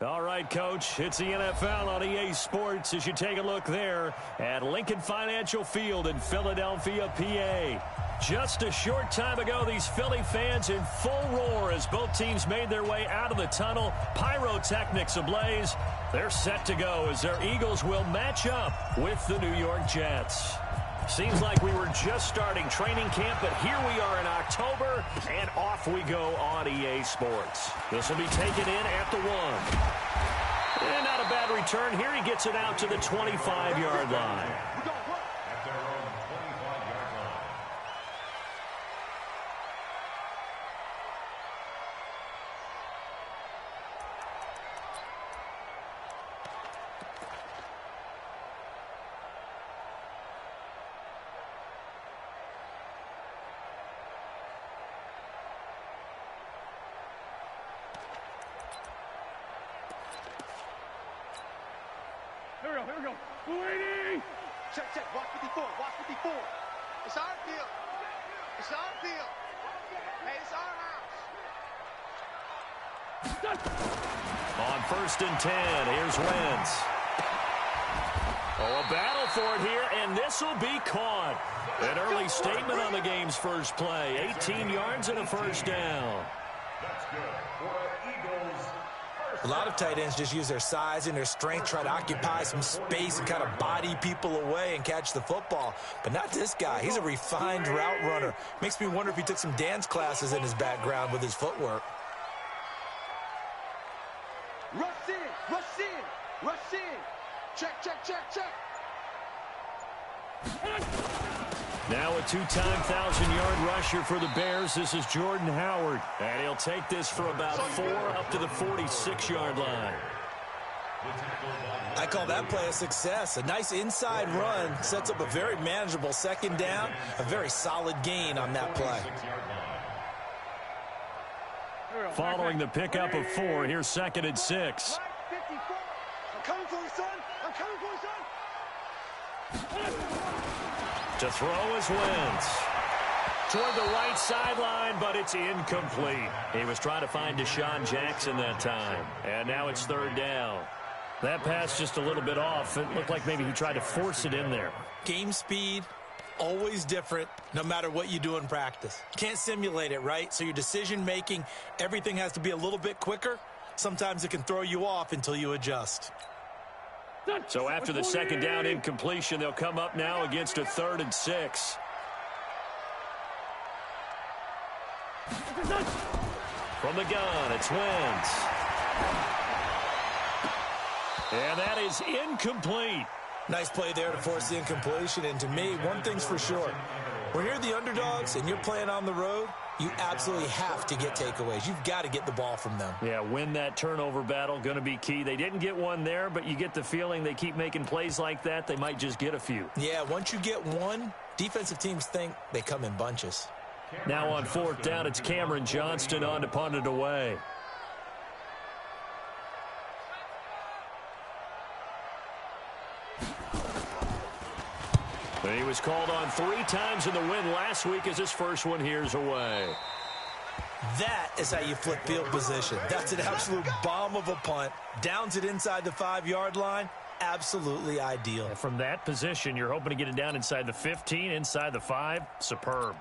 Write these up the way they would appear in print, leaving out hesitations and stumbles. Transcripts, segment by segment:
All right, Coach, it's the NFL on EA Sports as you take a look there at Lincoln Financial Field in Philadelphia, PA. Just a short time ago, these Philly fans in full roar as both teams made their way out of the tunnel. Pyrotechnics ablaze. They're set to go as their Eagles will match up with the New York Jets. Seems like we were just starting training camp, but here we are in October, and off we go on EA Sports. This will be taken in at the 1. And not a bad return. Here he gets it out to the 25-yard line. Here we go. 280. Check. Watch 54. It's our field. Hey, it's our house. On 1st and 10, here's Wentz. Oh, a battle for it here, and this will be caught. An early statement on the game's first play. 18 yards and a first down. That's good for Eagles. A lot of tight ends just use their size and their strength, try to occupy some space and kind of body people away and catch the football. But not this guy. He's a refined route runner. Makes me wonder if he took some dance classes in his background with his footwork. Rush in. Check. Now a two-time 1,000-yard rusher for the Bears. This is Jordan Howard. And he'll take this for about 4 up to the 46-yard line. I call that play a success. A nice inside run sets up a very manageable second down. A very solid gain on that play. Following the pickup of 4, here's 2nd and 6. I'm coming for you, son. To throw is Wentz. Toward the right sideline, but it's incomplete. He was trying to find Deshaun Jackson that time. And now it's 3rd down. That pass just a little bit off. It looked like maybe he tried to force it in there. Game speed, always different, no matter what you do in practice. Can't simulate it, right? So your decision-making, everything has to be a little bit quicker. Sometimes it can throw you off until you adjust. So after the 2nd down incompletion, they'll come up now against a 3rd and 6. From the gun, it's Wentz. And that is incomplete. Nice play there to force the incompletion. And to me, one thing's for sure. When you're the underdogs and you're playing on the road, you absolutely have to get takeaways. You've got to get the ball from them. Yeah, win that turnover battle, going to be key. They didn't get one there, but you get the feeling they keep making plays like that, they might just get a few. Yeah, once you get one, defensive teams think they come in bunches. Now on 4th down, it's Cameron Johnston on to punt it away. He was called on 3 times in the win last week as his first one here's away. That is how you flip field position. That's an absolute bomb of a punt. Downs it inside the 5-yard line. Absolutely ideal. And from that position, you're hoping to get it down inside the 15, inside the 5. Superb.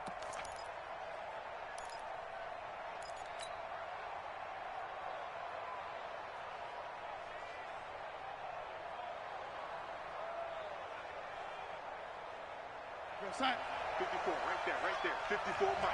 Sign. 54, right there. 54 Mike.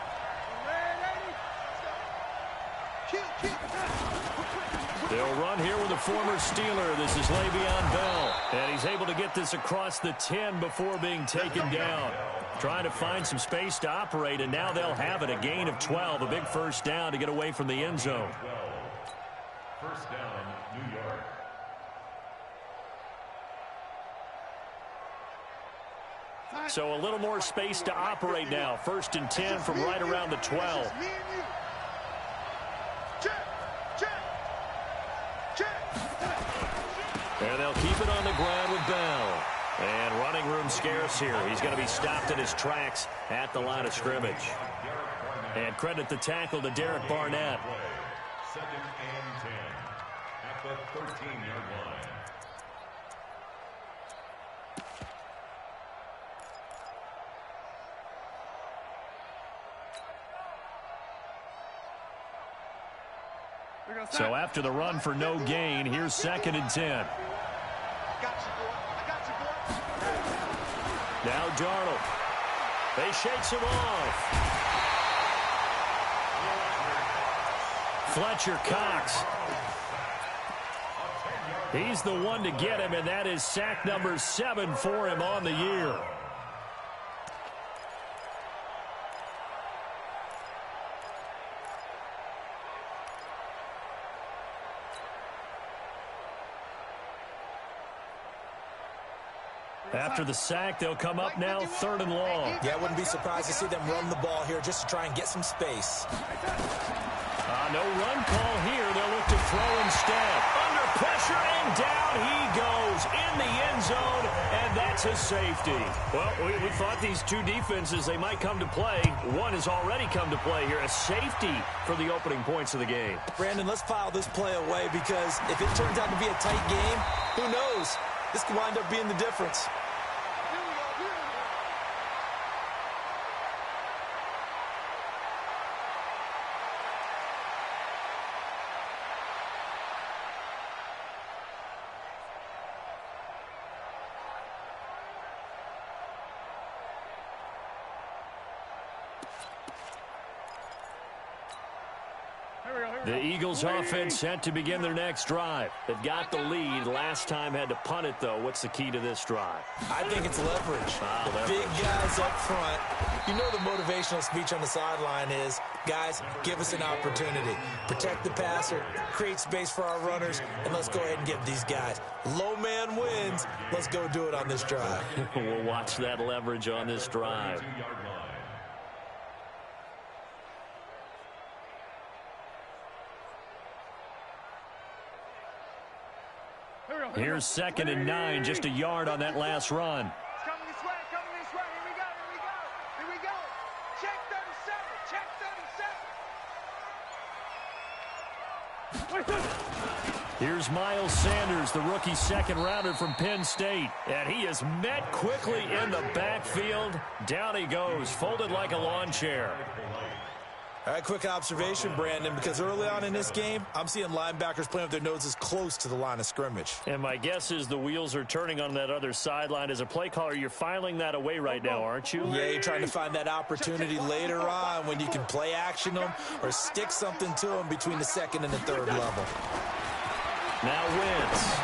They'll run here with a former Steeler. This is Le'Veon Bell. And he's able to get this across the 10 before being taken down. Trying to find some space to operate, and now they'll have it. A gain of 12, a big first down to get away from the end zone. First down, New York. So a little more space to operate now. 1st and 10 from right around the 12. And they'll keep it on the ground with Bell. And running room scarce here. He's going to be stopped in his tracks at the line of scrimmage. And credit the tackle to Derek Barnett. 2nd and 10. at the 13-yard line. So after the run for no gain, here's 2nd and 10. I got you, boy. I got you, boy. Now Darnold. They shakes him off. Fletcher Cox. He's the one to get him, and that is sack number 7 for him on the year. After the sack, they'll come up now 3rd and long. Yeah, I wouldn't be surprised to see them run the ball here just to try and get some space. No run call here. They'll look to throw instead. Under pressure, and down he goes in the end zone, and that's a safety. Well, we thought these two defenses, they might come to play. One has already come to play here. A safety for the opening points of the game. Brandon, let's file this play away because if it turns out to be a tight game, who knows? This could wind up being the difference. The Eagles offense set to begin their next drive. They've got the lead. Last time had to punt it, though. What's the key to this drive? I think it's leverage. The big guys up front. You know the motivational speech on the sideline is, guys, give us an opportunity. Protect the passer, create space for our runners, and let's go ahead and give these guys. Low man wins. Let's go do it on this drive. We'll watch that leverage on this drive. Here's 2nd and 9, just a yard on that last run. It's coming this way, coming this way. Here we go, here we go. Here we go. Check 37, check 37. Here's Miles Sanders, the rookie 2nd rounder from Penn State. And he is met quickly in the backfield. Down he goes, folded like a lawn chair. All right, quick observation, Brandon, because early on in this game, I'm seeing linebackers playing with their noses close to the line of scrimmage. And my guess is the wheels are turning on that other sideline. As a play caller, you're filing that away right now, aren't you? Yeah, you're trying to find that opportunity later on when you can play action them or stick something to them between the 2nd and the 3rd level. Now Wentz.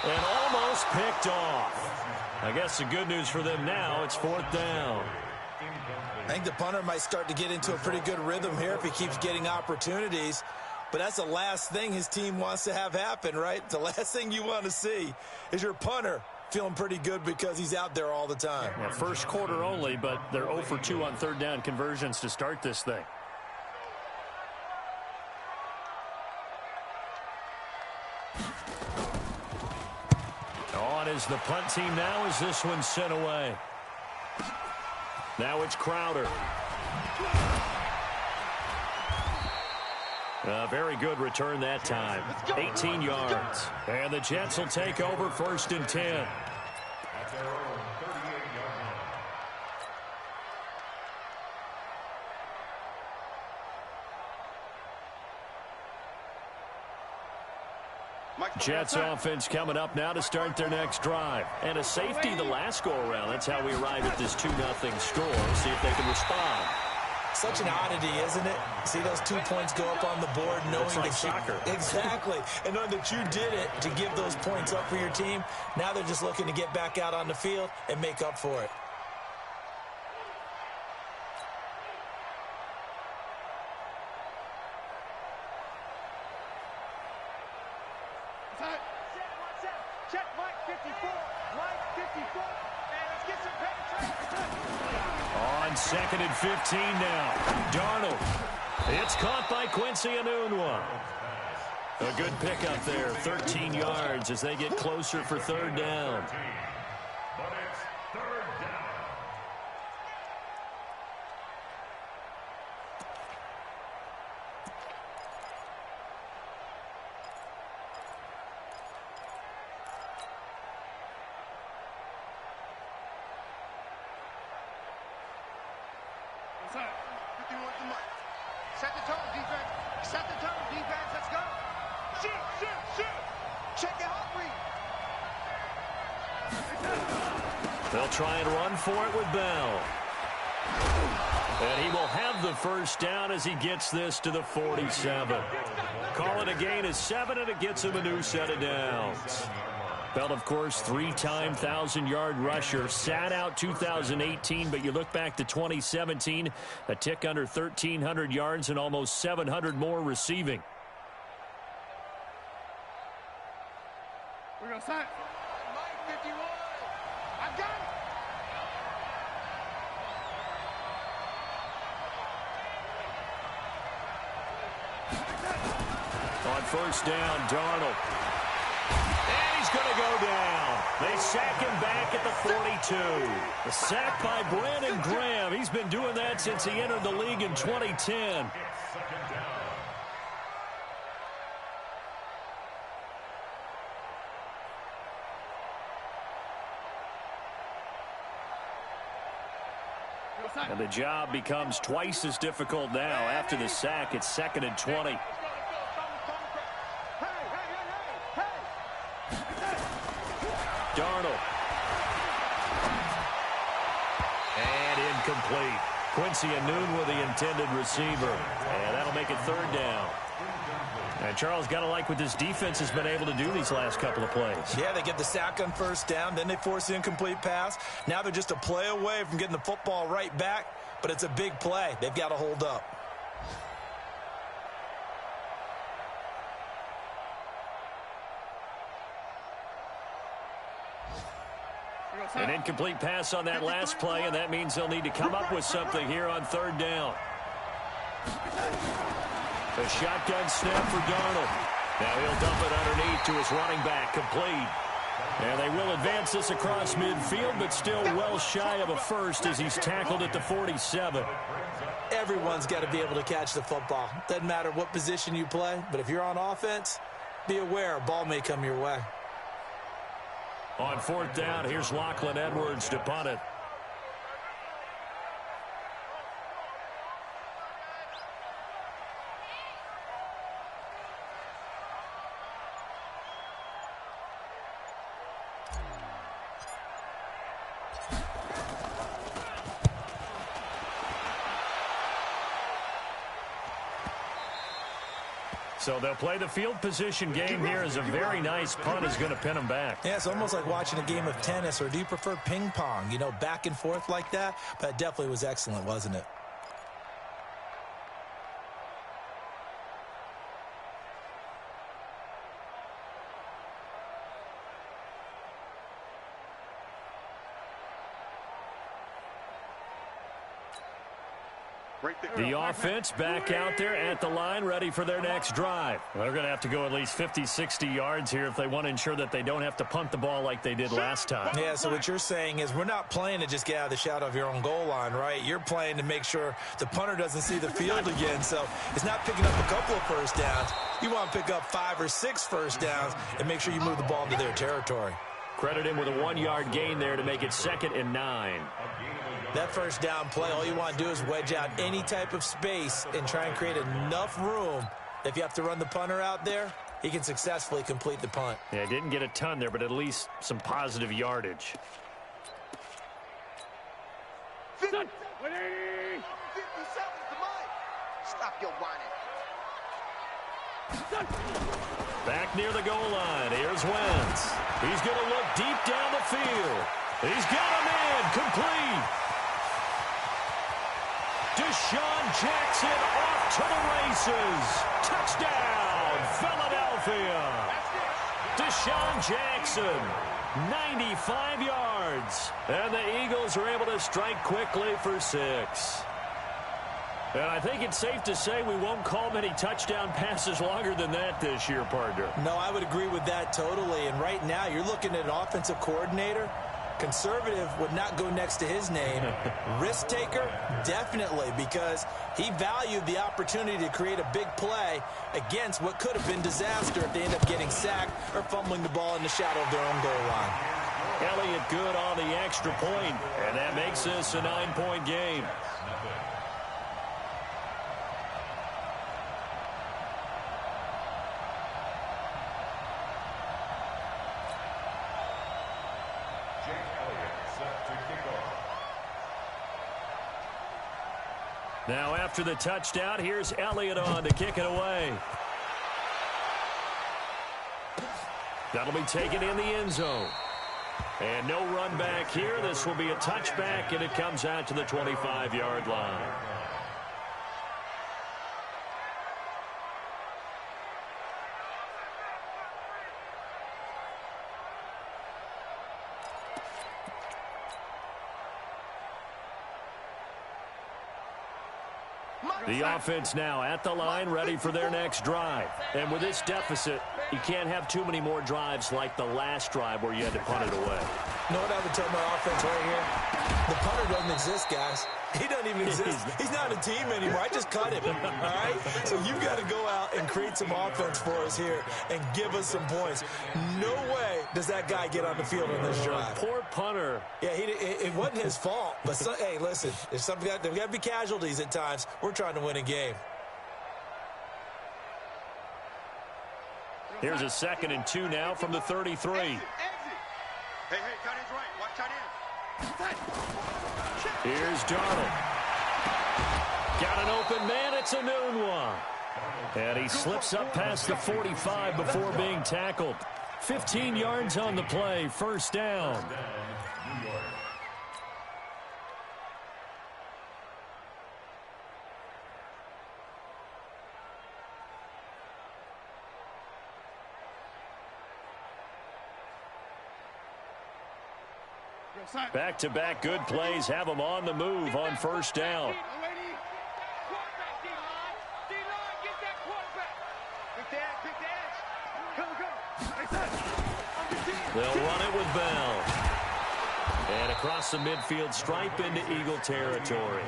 And almost picked off. I guess the good news for them now, it's 4th down. I think the punter might start to get into a pretty good rhythm here if he keeps getting opportunities. But that's the last thing his team wants to have happen, right? The last thing you want to see is your punter feeling pretty good because he's out there all the time. Well, first quarter only, but they're 0 for 2 on 3rd down conversions to start this thing. On is the punt team now as this one's sent away. Now it's Crowder. A very good return that time. 18 yards. And the Jets will take over 1st and 10. At their own 38-yard line. Jets offense coming up now to start their next drive. And a safety the last go-around. That's how we arrive at this 2-0 score. See if they can respond. Such an oddity, isn't it? See those 2 points go up on the board knowing It's like that soccer. Exactly. And knowing that you did it to give those points up for your team. Now they're just looking to get back out on the field and make up for it. Check Mike 54. Mike 54. And let's get some penetration. On 2nd and 15 now. Darnold. It's caught by Quincy Enunwa. A good pickup there. 13 yards as they get closer for 3rd down. But it's 3rd down. 51's the money. Set the tone, defense. Set the tone, defense. Let's go. Shoot, shoot, shoot. Check your heart rate. They'll try and run for it with Bell. And he will have the first down as he gets this to the 47. Call it a gain of 7, and it gets him a new set of downs. Bell, of course, 3-time 1,000-yard rusher. Sat out 2018, but you look back to 2017, a tick under 1,300 yards and almost 700 more receiving. We're going to sign. Mike 51. I got it. On first down, Darnold. And he's going to go down. They sack him back at the 42. The sack by Brandon Graham. He's been doing that since he entered the league in 2010. And the job becomes twice as difficult now. After the sack, it's 2nd and 20. Darnold. And incomplete. Quincy Anoon with the intended receiver. And that'll make it 3rd down. And Charles, got to like what this defense has been able to do these last couple of plays. Yeah, they get the sack on first down, then they force the incomplete pass. Now they're just a play away from getting the football right back, but it's a big play. They've got to hold up. An incomplete pass on that last play, and that means they'll need to come up with something here on 3rd down. A shotgun snap for Darnold. Now he'll dump it underneath to his running back, complete. And they will advance this across midfield, but still well shy of a first as he's tackled at the 47. Everyone's got to be able to catch the football. Doesn't matter what position you play, but if you're on offense, be aware a ball may come your way. On 4th down, here's Lachlan Edwards to punt it. So they'll play the field position game here as a very nice punt is going to pin them back. Yeah, it's almost like watching a game of tennis, or do you prefer ping pong? You know, back and forth like that? But it definitely was excellent, wasn't it? The offense back out there at the line, ready for their next drive. They're going to have to go at least 50, 60 yards here if they want to ensure that they don't have to punt the ball like they did last time. Yeah, so what you're saying is we're not playing to just get out of the shadow of your own goal line, right? You're playing to make sure the punter doesn't see the field again. So it's not picking up a couple of first downs. You want to pick up 5 or 6 first downs and make sure you move the ball into their territory. Credit him with a 1-yard gain there to make it 2nd and 9. That first down play, all you want to do is wedge out any type of space and try and create enough room. If you have to run the punter out there, he can successfully complete the punt. Yeah, didn't get a ton there, but at least some positive yardage. 50. 57's the money. Stop your whining. Back near the goal line. Here's Wentz. He's going to look deep down the field. He's got him in. Complete. Deshaun Jackson off to the races. Touchdown, Philadelphia. Deshaun Jackson, 95 yards. And the Eagles are able to strike quickly for 6. And I think it's safe to say we won't call many touchdown passes longer than that this year, partner. No, I would agree with that totally. And right now, you're looking at an offensive coordinator. Conservative would not go next to his name. Risk taker, definitely, because he valued the opportunity to create a big play against what could have been disaster if they end up getting sacked or fumbling the ball in the shadow of their own goal line. Elliott good on the extra point, and that makes this a 9-point game. Now after the touchdown, here's Elliott on to kick it away. That'll be taken in the end zone. And no run back here. This will be a touchback, and it comes out to the 25-yard line. The offense now at the line, ready for their next drive. And with this deficit, you can't have too many more drives like the last drive where you had to punt it away. You know what I would tell my offense right here? The punter doesn't exist, guys. He doesn't even exist. He's not a team anymore. I just cut him, all right? So you've got to go out and create some offense for us here and give us some points. No way does that guy get on the field on this drive. Poor punter. Yeah, it wasn't his fault. But, hey, listen, there's got to be casualties at times. We're trying to win a game. Here's a 2nd and 2 now from the 33. Hey, tight end's right. Watch tight end. Here's Darnold. Got an open man. It's a noon one. And he slips up past the 45 before being tackled. 15 yards on the play. First down. Back-to-back good plays have them on the move on first down. They'll run it with Bell. And across the midfield stripe into Eagle territory.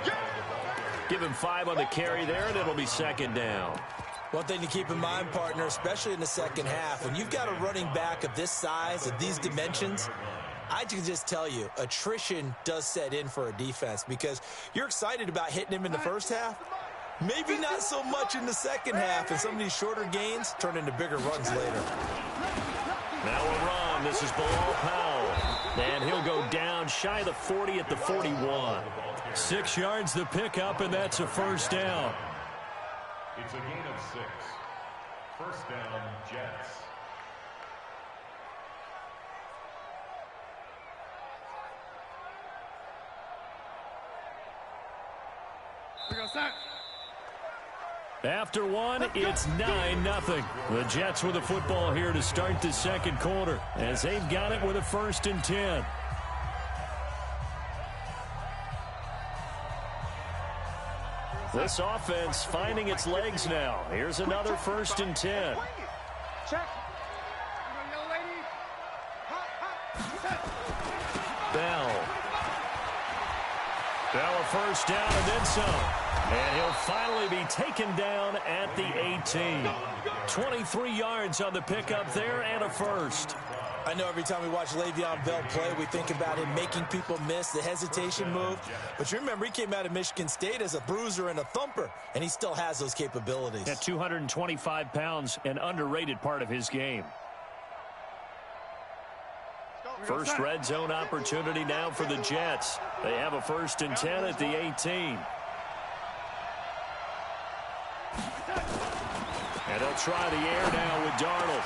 Give him 5 on the carry there, and it'll be 2nd down. One thing to keep in mind, partner, especially in the second half, when you've got a running back of this size, of these dimensions, I can just tell you, attrition does set in for a defense because you're excited about hitting him in the first half. Maybe not so much in the second half, and some of these shorter gains turn into bigger runs later. Now a run. This is Bilal Powell. And he'll go down shy of the 40 at the 41. 6 yards the pickup, and that's a first down. It's a gain of 6. First down, Jets. After one, it's 9-0. The Jets with the football here to start the second quarter as they've got it with a 1st and 10. This offense finding its legs now. Here's another 1st and 10. Check. Bell a first down and then some. And he'll finally be taken down at the 18. 23 yards on the pickup there and a first. I know every time we watch Le'Veon Bell play, we think about him making people miss, the hesitation move. But you remember, he came out of Michigan State as a bruiser and a thumper, and he still has those capabilities. At 225 pounds, an underrated part of his game. First red zone opportunity now for the Jets. They have a 1st and 10 at the 18. And they'll try the air now with Darnold.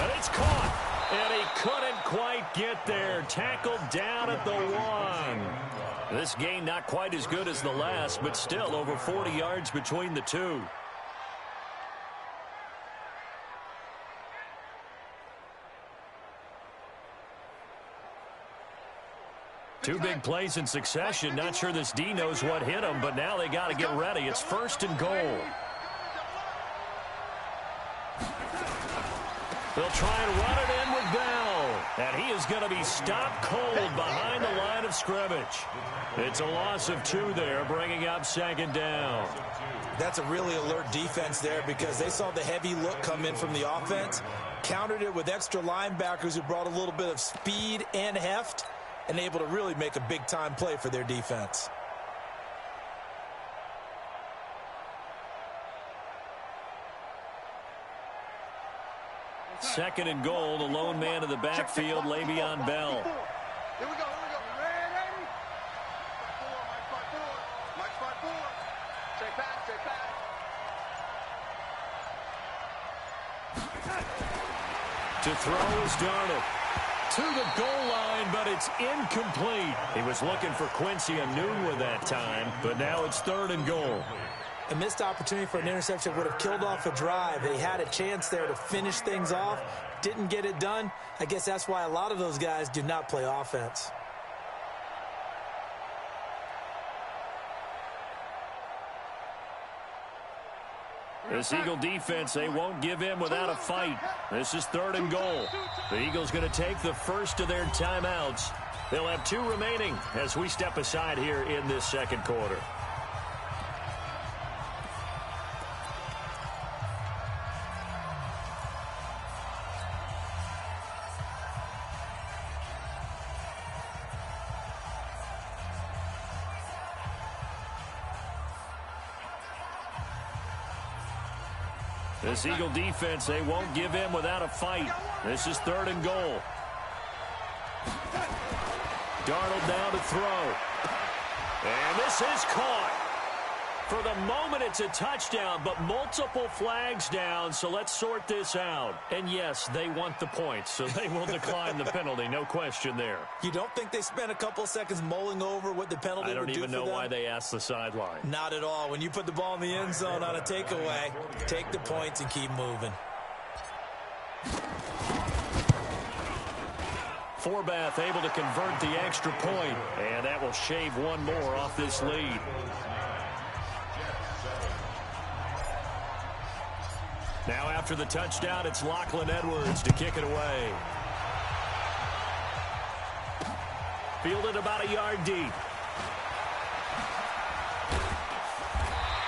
And it's caught. And he couldn't quite get there. Tackled down at the 1. This game not quite as good as the last, but still over 40 yards between the two. Two big plays in succession. Not sure this D knows what hit him, but now they got to get ready. It's 1st and goal. They'll try and run it in with Bell. And he is going to be stopped cold behind the line of scrimmage. It's a loss of 2 there, bringing up 2nd down. That's a really alert defense there because they saw the heavy look come in from the offense, countered it with extra linebackers who brought a little bit of speed and heft, and able to really make a big-time play for their defense. Second and goal, the lone man in the backfield, Le'Veon Bell. Here we go. Ready? Mike 4. To throw is Darnold. To the goal line, but it's incomplete. He was looking for Quincy Enunwa with that time, but now it's 3rd and goal. A missed opportunity for an interception would have killed off a drive. They had a chance there to finish things off. Didn't get it done. I guess that's why a lot of those guys do not play offense. This Eagle defense, they won't give in without a fight. This is 3rd and goal. The Eagles going to take the first of their timeouts. They'll have 2 remaining as we step aside here in this second quarter. This Eagle defense, they won't give in without a fight. This is 3rd and goal. Darnold down to throw. And this is caught. For the moment, it's a touchdown, but multiple flags down, so let's sort this out. And yes, they want the points, so they will decline the penalty, no question there. You don't think they spent a couple seconds mulling over what the penalty would do for them? I don't even know why they asked the sideline. Not at all. When you put the ball in the end zone on a takeaway, take the points and keep moving. Forbath able to convert the extra point, and that will shave one more off this lead. Now after the touchdown, it's Lachlan Edwards to kick it away. Fielded about a yard deep.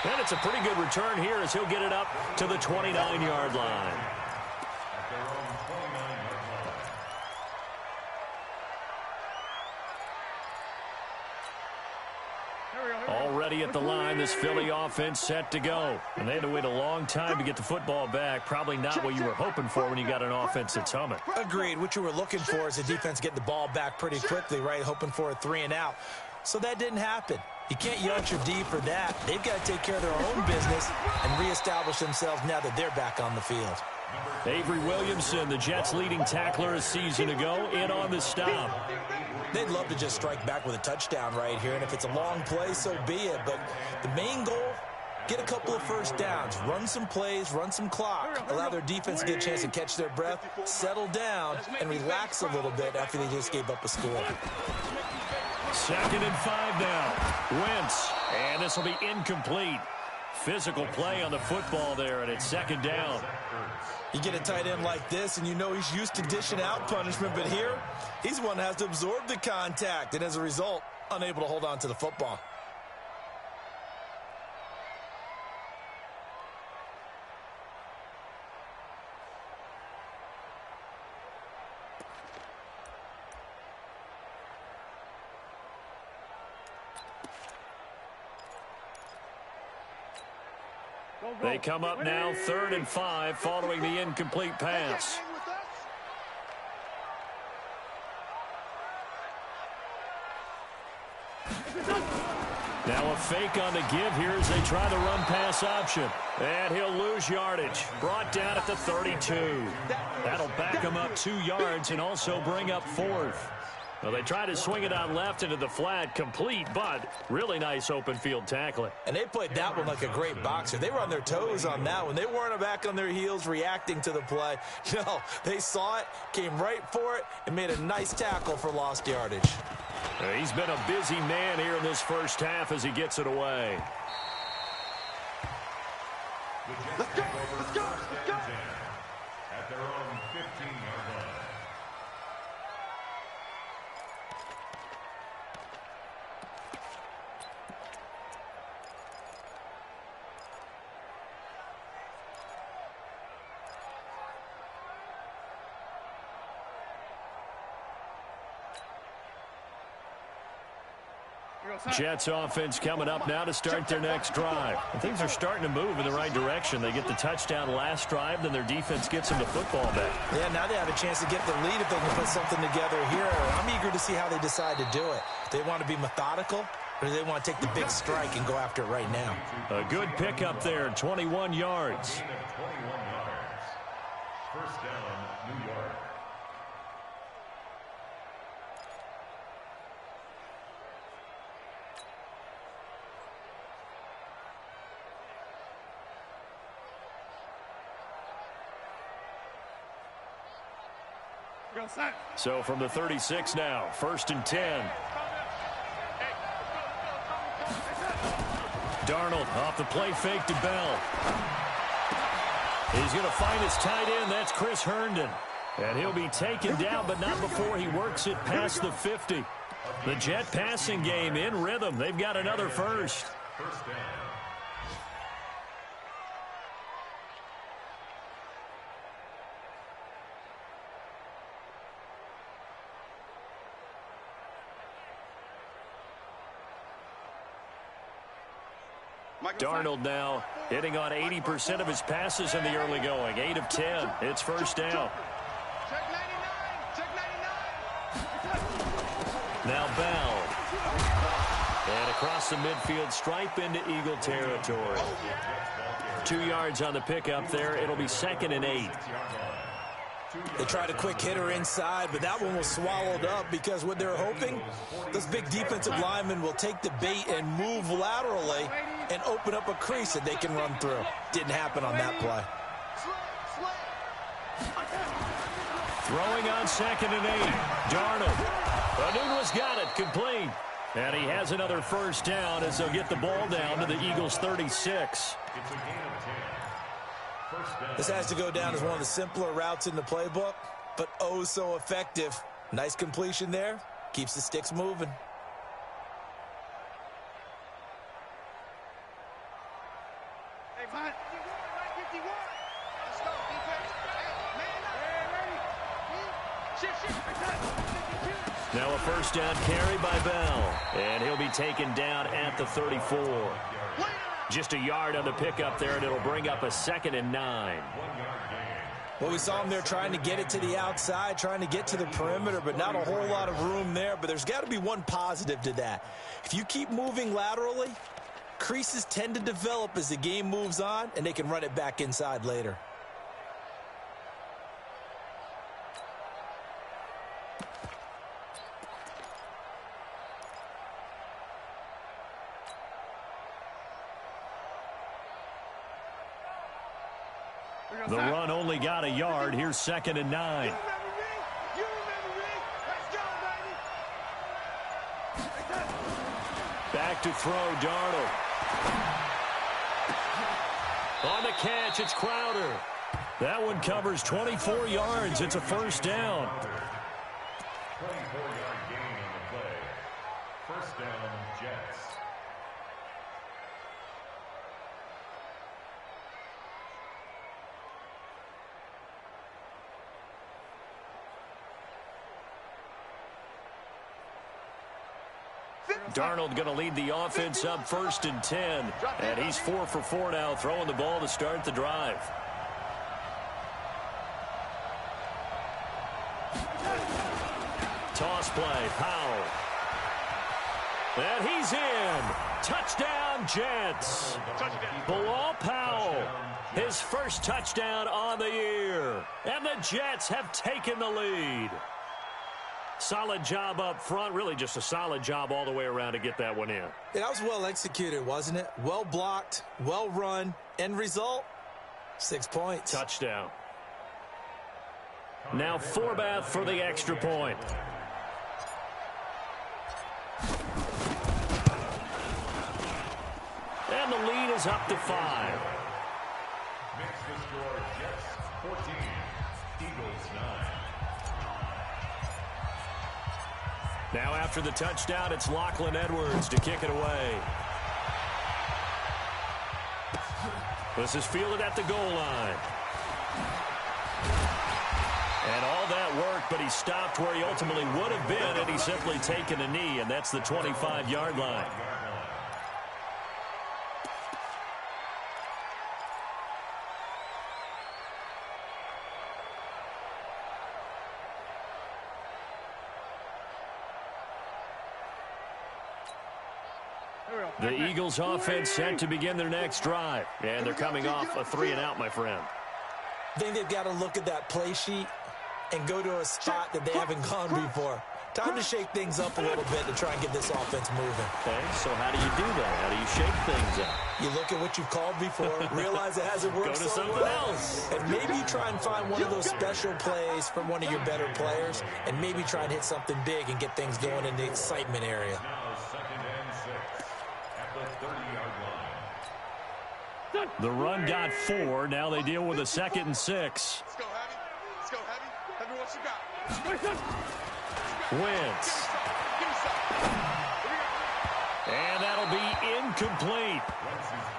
And it's a pretty good return here as he'll get it up to the 29-yard line. Already at the line, this Philly offense set to go. And they had to wait a long time to get the football back. Probably not what you were hoping for when you got an offense that's humming. Agreed. What you were looking for is the defense getting the ball back pretty quickly, right? Hoping for a 3 and out. So that didn't happen. You can't yacht your D for that. They've got to take care of their own business and reestablish themselves now that they're back on the field. Avery Williamson, the Jets' leading tackler a season ago, in on the stop. They'd love to just strike back with a touchdown right here, and if it's a long play, so be it. But the main goal, get a couple of first downs, run some plays, run some clock, allow their defense to get a chance to catch their breath, settle down, and relax a little bit after they just gave up a score. 2nd and 5 now. Wentz, and this will be incomplete. Physical play on the football there, and it's 2nd down. You get a tight end like this, and you know he's used to dishing out punishment, but here, he's the one that has to absorb the contact, and as a result, unable to hold on to the football. They come up now 3rd and 5 following the incomplete pass. Now a fake on the give here as they try the run pass option. And he'll lose yardage. Brought down at the 32. That'll back him up 2 yards and also bring up 4th. Well, they try to swing it out left into the flat, complete, but really nice open field tackling. And they played that one like a great boxer. They were on their toes on that one. They weren't back on their heels reacting to the play. No, they saw it, came right for it, and made a nice tackle for lost yardage. He's been a busy man here in this first half as he gets it away. Let's go, let's go, let's go. At their own 15-yard line. Jets offense coming up now to start their next drive. And things are starting to move in the right direction. They get the touchdown last drive, then their defense gets them the football back. Yeah, now they have a chance to get the lead if they can put something together here. I'm eager to see how they decide to do it. They want to be methodical, or do they want to take the big strike and go after it right now? A good pickup there, 21 yards. First down, New York. So from the 36 now, 1st and 10. Darnold off the play fake to Bell. He's going to find his tight end. That's Chris Herndon. And he'll be taken down, but not before he works it past the 50. The Jet passing game in rhythm. They've got another first. First down. Darnold now hitting on 80% of his passes in the early going. 8 of 10. It's first down. Now Bell. And across the midfield stripe into Eagle territory. 2 yards on the pickup there. It'll be 2nd and 8. They tried a quick hitter inside, but that one was swallowed up because what they're hoping, this big defensive lineman will take the bait and move laterally and open up a crease that they can run through. Didn't happen on that play. Throwing on 2nd and 8. Darnold. Anuno's got it. Complete. And he has another first down as they'll get the ball down to the Eagles' 36. It's a gain of 10. This has to go down as one of the simpler routes in the playbook, but oh so effective. Nice completion there. Keeps the sticks moving. Hey, man. 51. Let's go, defense. Hey, man. Now a first down carry by Bell. And he'll be taken down at the 34. Just a yard on the pickup there, and it'll bring up a 2nd and 9. Well, we saw him there trying to get it to the outside, trying to get to the perimeter, but not a whole lot of room there. But there's got to be one positive to that. If you keep moving laterally, creases tend to develop as the game moves on, and they can run it back inside later. The run only got a yard. Here's 2nd and 9. You remember me? Let's go, baby. Back to throw, Darnold. On the catch, it's Crowder. That one covers 24 yards. It's a first down. 24-yard gain on the play. First down, Jets. Darnold going to lead the offense up 1st and 10. And he's 4 for 4 now, throwing the ball to start the drive. Toss play, Powell. And he's in. Touchdown, Jets. Bilal Powell, his first touchdown on the year. And the Jets have taken the lead. Solid job up front. Really just a solid job all the way around to get that one in. Yeah, that was well executed, wasn't it? Well blocked, well run. End result, 6 points. Touchdown. Now Forbath for the extra point. And the lead is up to 5. Makes the score Jets 14, Eagles 9. Now after the touchdown, it's Lachlan Edwards to kick it away. This is fielded at the goal line. And all that worked, but he stopped where he ultimately would have been had he simply taken a knee, and that's the 25-yard line. The Eagles offense set to begin their next drive. And they're coming off a 3-and-out, my friend. I think they've got to look at that play sheet and go to a spot that they haven't gone before. Time to shake things up a little bit to try and get this offense moving. Okay, so how do you do that? How do you shake things up? You look at what you've called before, realize it hasn't worked Go to so something well. else. And maybe you try and find one of those special plays from one of your better players, and maybe try and hit something big and get things going in the excitement area. Now 2nd and 6 at the 30-yard line. The run got 4. Now they deal with a 2nd and 6. Let's go, Heavy. Let's go, Heavy. Heavy, what you got? Wentz. And that'll be incomplete.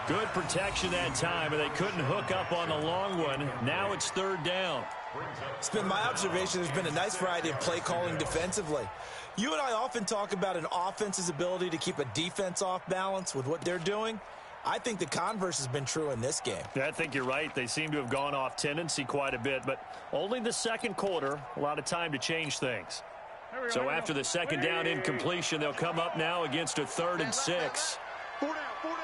Good protection that time, and they couldn't hook up on the long one. Now it's 3rd down. It's been my observation there's been a nice variety of play calling defensively. You and I often talk about an offense's ability to keep a defense off balance with what they're doing. I think the converse has been true in this game. Yeah, I think you're right. They seem to have gone off tendency quite a bit, but only the 2nd quarter, a lot of time to change things. So after the 2nd down incompletion, they'll come up now against a 3rd and 6. 4 down, 4 down.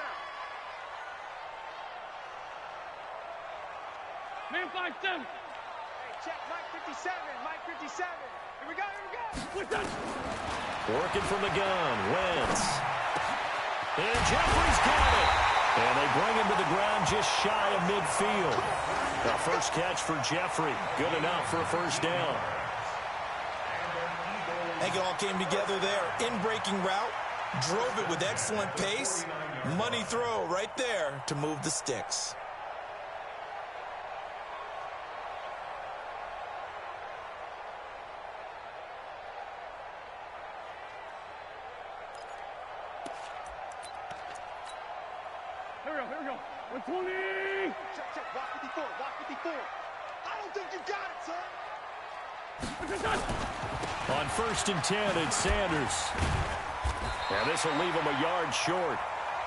Man 5-7. Hey, check, Mike 57, Mike 57. Here we go, here we go. Working from the gun, Wentz. And Jeffrey's got it. And they bring him to the ground just shy of midfield. The first catch for Jeffrey. Good enough for a 1st down. I think it all came together there. In-breaking route, drove it with excellent pace. Money throw right there to move the sticks. Here we go. 120. Check, walk 54, walk 54. I don't think you got it, son. On 1st and 10, it's Sanders. And this will leave him a yard short.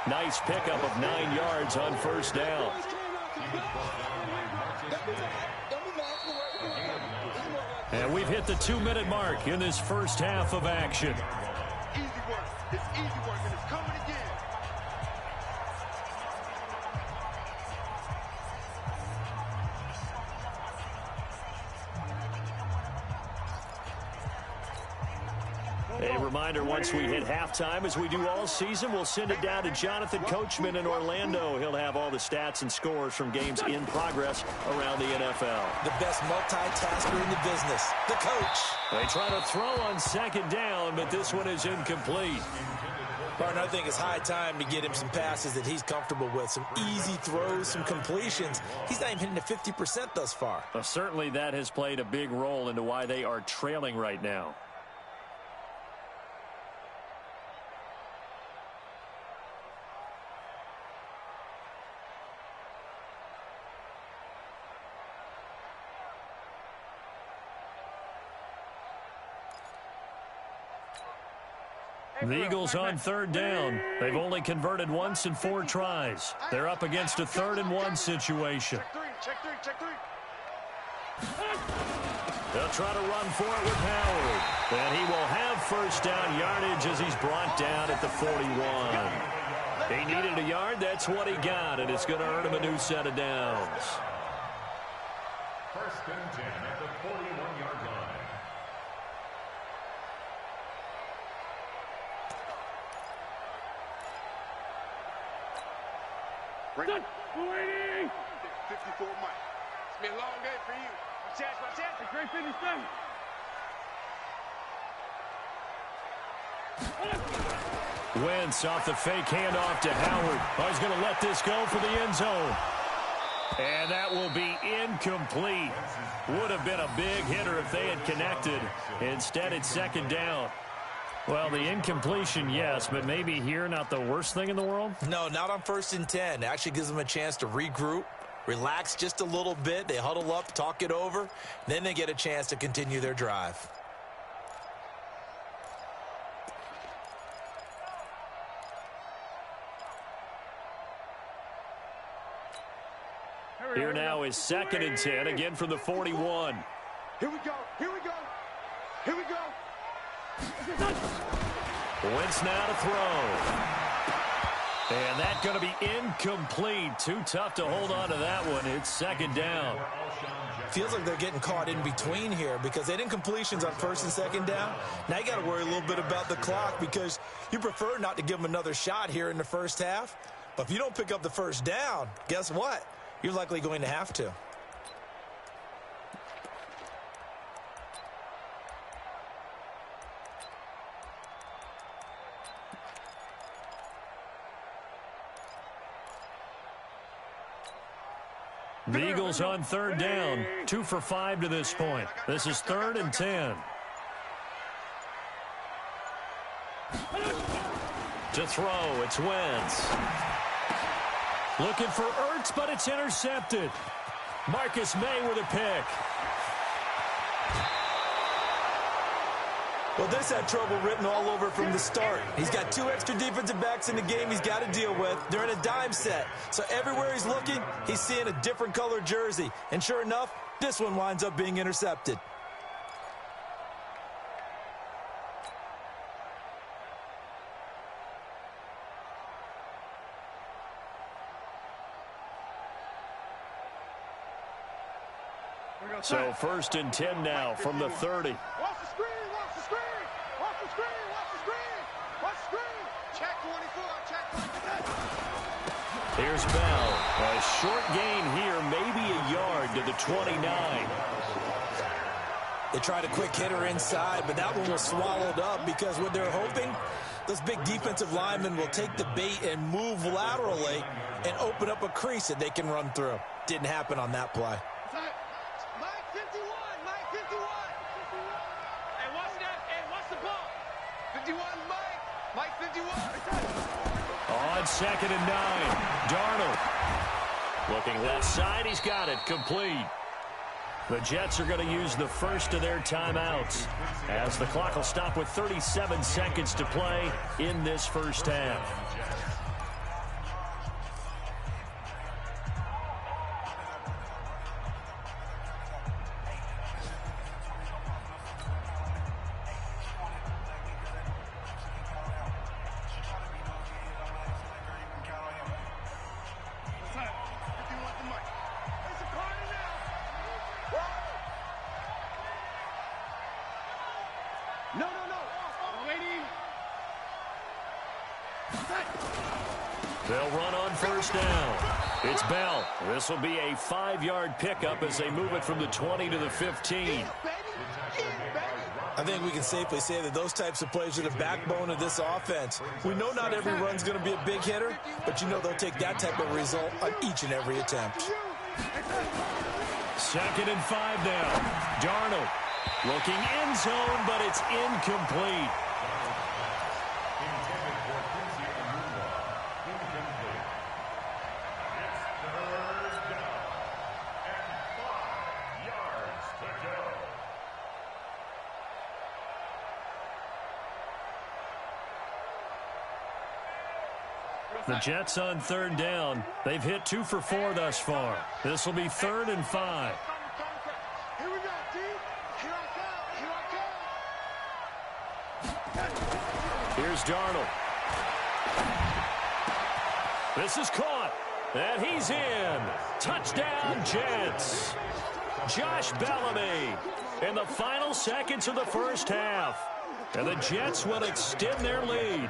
Nice pickup of 9 yards on 1st down. And we've hit the 2-minute mark in this first half of action. Easy work. It's easy work, and it's coming again. A reminder, once we hit halftime, as we do all season, we'll send it down to Jonathan Coachman in Orlando. He'll have all the stats and scores from games in progress around the NFL. The best multitasker in the business, the coach. They try to throw on 2nd down, but this one is incomplete. Partner, I think it's high time to get him some passes that he's comfortable with, some easy throws, some completions. He's not even hitting the 50% thus far. Well, certainly that has played a big role into why they are trailing right now. The Eagles on 3rd down. They've only converted once in 4 tries. They're up against a 3rd and 1 situation. Check three. They'll try to run for it with Howard. And he will have 1st down yardage as he's brought down at the 41. He needed a yard. That's what he got, and it's going to earn him a new set of downs. 1st and 10 at the 41-yard line. Bring it. 54 Mike. It's been a long day for you. Watch out. It's great 57. Wentz off the fake handoff to Howard. Oh, he's going to let this go for the end zone. And that will be incomplete. Would have been a big hitter if they had connected. Instead, it's 2nd down. Well, the incompletion, yes, but maybe here not the worst thing in the world? No, not on 1st and 10. It actually gives them a chance to regroup, relax just a little bit. They huddle up, talk it over. Then they get a chance to continue their drive. Here now is 2nd and 10, again from the 41. Here we go. Wentz now to throw. And that's going to be incomplete. Too tough to hold on to that one. It's second down. Feels like they're getting caught in between here because they didn't completions on first and second down. Now you got to worry a little bit about the clock because you prefer not to give them another shot here in the first half. But if you don't pick up the first down, guess what? You're likely going to have to. The Eagles on third down, 2 for 5 to this point. This is 3rd and 10. To throw, it's Wentz. Looking for Ertz, but it's intercepted. Marcus May with a pick. Well, this had trouble written all over from the start. He's got 2 extra defensive backs in the game he's got to deal with. They're in a dime set. So everywhere he's looking, he's seeing a different color jersey. And sure enough, this one winds up being intercepted. So 1st and 10 now from the 30. Watch the screen, watch the screen, watch the screen, watch the screen, watch the screen. Check 24, check 24. Here's Bell. A short gain here, maybe a yard to the 29. They tried a quick hitter inside, but that one was swallowed up because what they're hoping, those big defensive linemen will take the bait and move laterally and open up a crease that they can run through. Didn't happen on that play. Mike 51, Mike 51. Hey, watch that, hey, watch the ball. 51, Mike 51. On 2nd and 9, Darnold. Looking left side, he's got it, complete. The Jets are going to use the first of their timeouts as the clock will stop with 37 seconds to play in this first half. No. Waiting. They'll run on first down. It's Bell. This will be a 5-yard pickup as they move it from the 20 to the 15. I think we can safely say that those types of plays are the backbone of this offense. We know not every run's going to be a big hitter, but you know they'll take that type of result on each and every attempt. 2nd and 5 now. Darnold looking end zone, but it's incomplete. The Jets on third down. They've hit 2 for 4 thus far. This will be 3rd and 5. Here we go, D. Here I come. Here's Darnold. This is caught. And he's in. Touchdown, Jets. Josh Bellamy in the final seconds of the first half. And the Jets will extend their lead.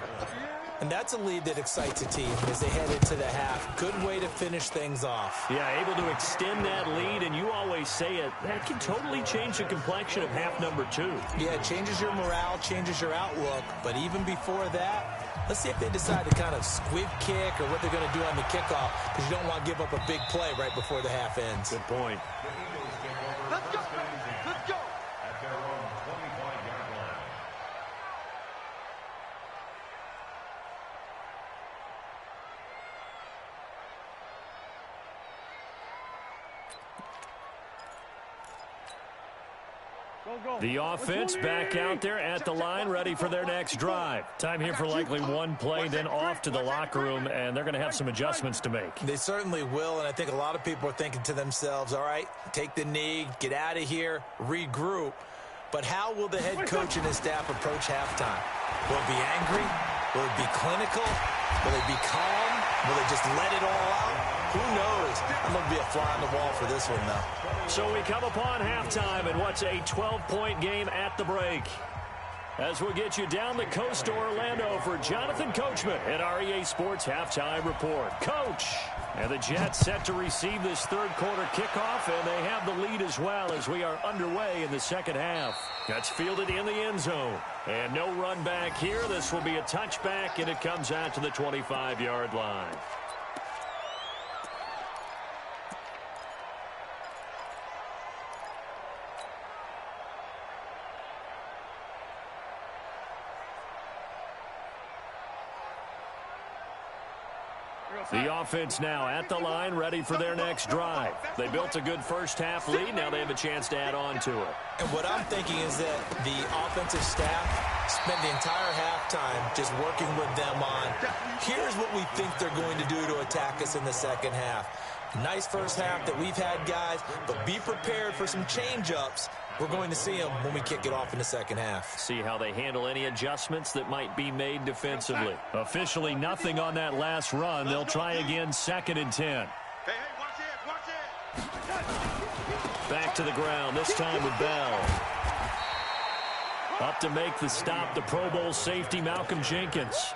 And that's a lead that excites a team as they head into the half. Good way to finish things off. Yeah, able to extend that lead, and you always say it, that can totally change the complexion of half number 2. Yeah, it changes your morale, changes your outlook. But even before that, let's see if they decide to kind of squib kick or what they're going to do on the kickoff, because you don't want to give up a big play right before the half ends. Good point. Let's go. Let's go. At their own 25-yard line. The offense back out there at the line, ready for their next drive. Time here for likely one play, then off to the locker room, and they're going to have some adjustments to make. They certainly will, and I think a lot of people are thinking to themselves, all right, take the knee, get out of here, regroup. But how will the head coach and his staff approach halftime? Will it be angry? Will it be clinical? Will it be calm? Will they just let it all out? Who knows? I'm going to be a fly on the wall for this one, though. So we come upon halftime in what's a 12-point game at the break. As we'll get you down the coast to Orlando for Jonathan Coachman at our EA Sports Halftime Report. Coach! And the Jets set to receive this third quarter kickoff, and they have the lead as well as we are underway in the second half. That's fielded in the end zone. And no run back here. This will be a touchback, and it comes out to the 25-yard line. The offense now at the line, ready for their next drive. They built a good first-half lead. Now they have a chance to add on to it. And what I'm thinking is that the offensive staff spent the entire halftime just working with them on, here's what we think they're going to do to attack us in the second half. Nice first half that we've had, guys, but be prepared for some change-ups. We're going to see them when we kick it off in the second half. See how they handle any adjustments that might be made defensively. Officially nothing on that last run. They'll try again, 2nd and 10. Hey, watch it. Back to the ground, this time with Bell. Up to make the stop, the Pro Bowl safety, Malcolm Jenkins.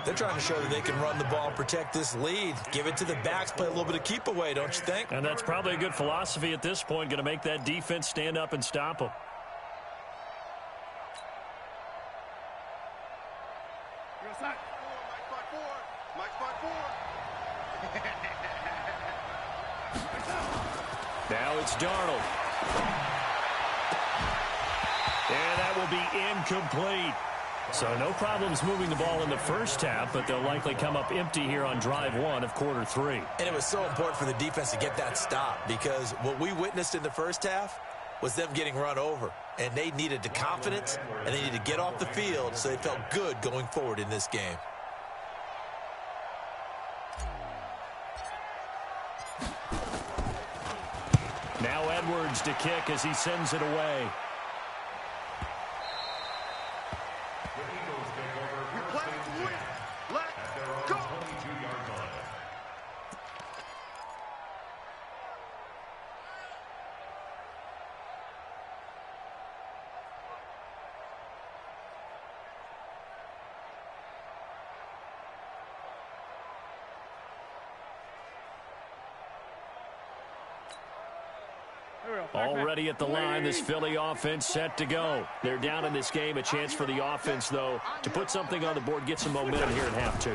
They're trying to show that they can run the ball, protect this lead, give it to the backs, play a little bit of keep away, don't you think? And that's probably a good philosophy at this point, going to make that defense stand up and stop them. Now it's Darnold. And that will be incomplete. So no problems moving the ball in the first half, but they'll likely come up empty here on drive 1 of quarter 3. And it was so important for the defense to get that stop, because what we witnessed in the first half was them getting run over. And they needed the confidence, and they needed to get off the field so they felt good going forward in this game. Now Edwards to kick as he sends it away. Already at the line, this Philly offense set to go. They're down in this game. A chance for the offense, though, to put something on the board, get some momentum here at half 2.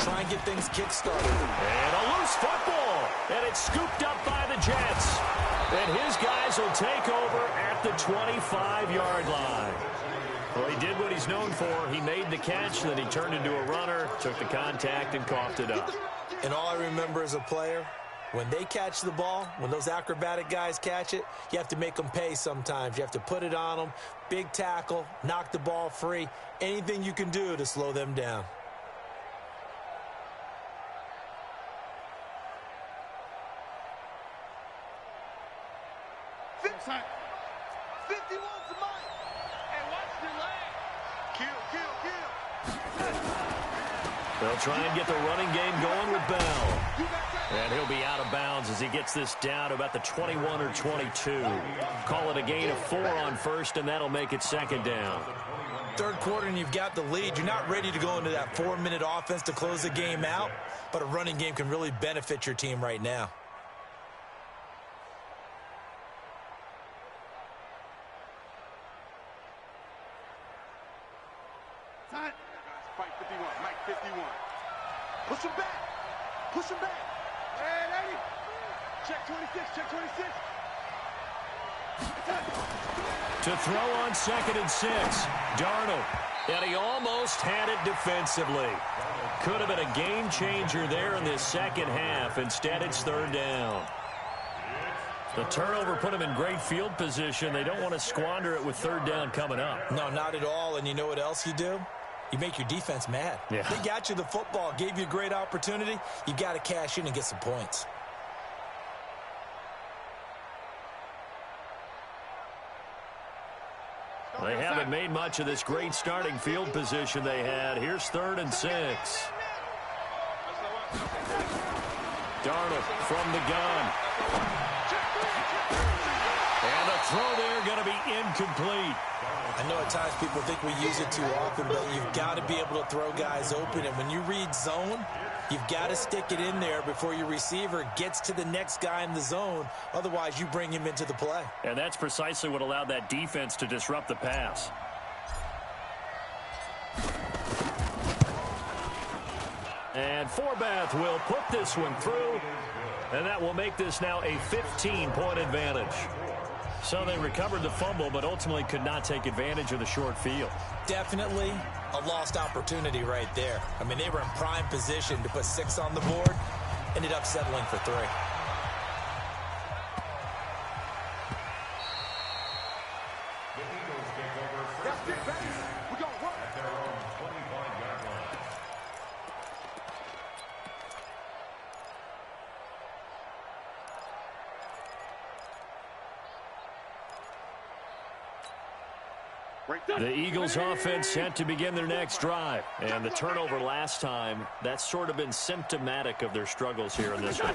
Try and get things kick-started. And a loose football. And it's scooped up by the Jets. And his guys will take over at the 25-yard line. Well, he did what he's known for. He made the catch, then he turned into a runner, took the contact, and coughed it up. And all I remember as a player, when they catch the ball, when those acrobatic guys catch it, you have to make them pay sometimes. You have to put it on them, big tackle, knock the ball free, anything you can do to slow them down. They'll try and get the running game going with Bell. And he'll be out of bounds as he gets this down to about the 21 or 22. Call it a gain of 4 on first, and that'll make it 2nd down. Third quarter, and you've got the lead. You're not ready to go into that 4-minute offense to close the game out, but a running game can really benefit your team right now. Fight 51, Mike 51. Push him back. Push him back. Hey, 80. Check 26, check 26. To throw on 2nd and 6. Darnold. And he almost had it defensively. Could have been a game changer there in this second half. Instead, it's 3rd down. The turnover put him in great field position. They don't want to squander it with 3rd down coming up. No, not at all. And you know what else you do? You make your defense mad. Yeah. They got you the football, gave you a great opportunity. You got to cash in and get some points. They haven't made much of this great starting field position they had. Here's 3rd and 6. from the gun. And the throw there going to be incomplete. I know at times people think we use it too often, but you've got to be able to throw guys open. And when you read zone, you've got to stick it in there before your receiver gets to the next guy in the zone. Otherwise, you bring him into the play. And that's precisely what allowed that defense to disrupt the pass. And Forbath will put this one through, and that will make this now a 15-point advantage. So they recovered the fumble, but ultimately could not take advantage of the short field. Definitely a lost opportunity right there. I mean, they were in prime position to put 6 on the board, ended up settling for 3. That's it, baby. We're going to work. At their own 25-yard line. The Eagles offense set to begin their next drive. And the turnover last time, that's sort of been symptomatic of their struggles here in this one.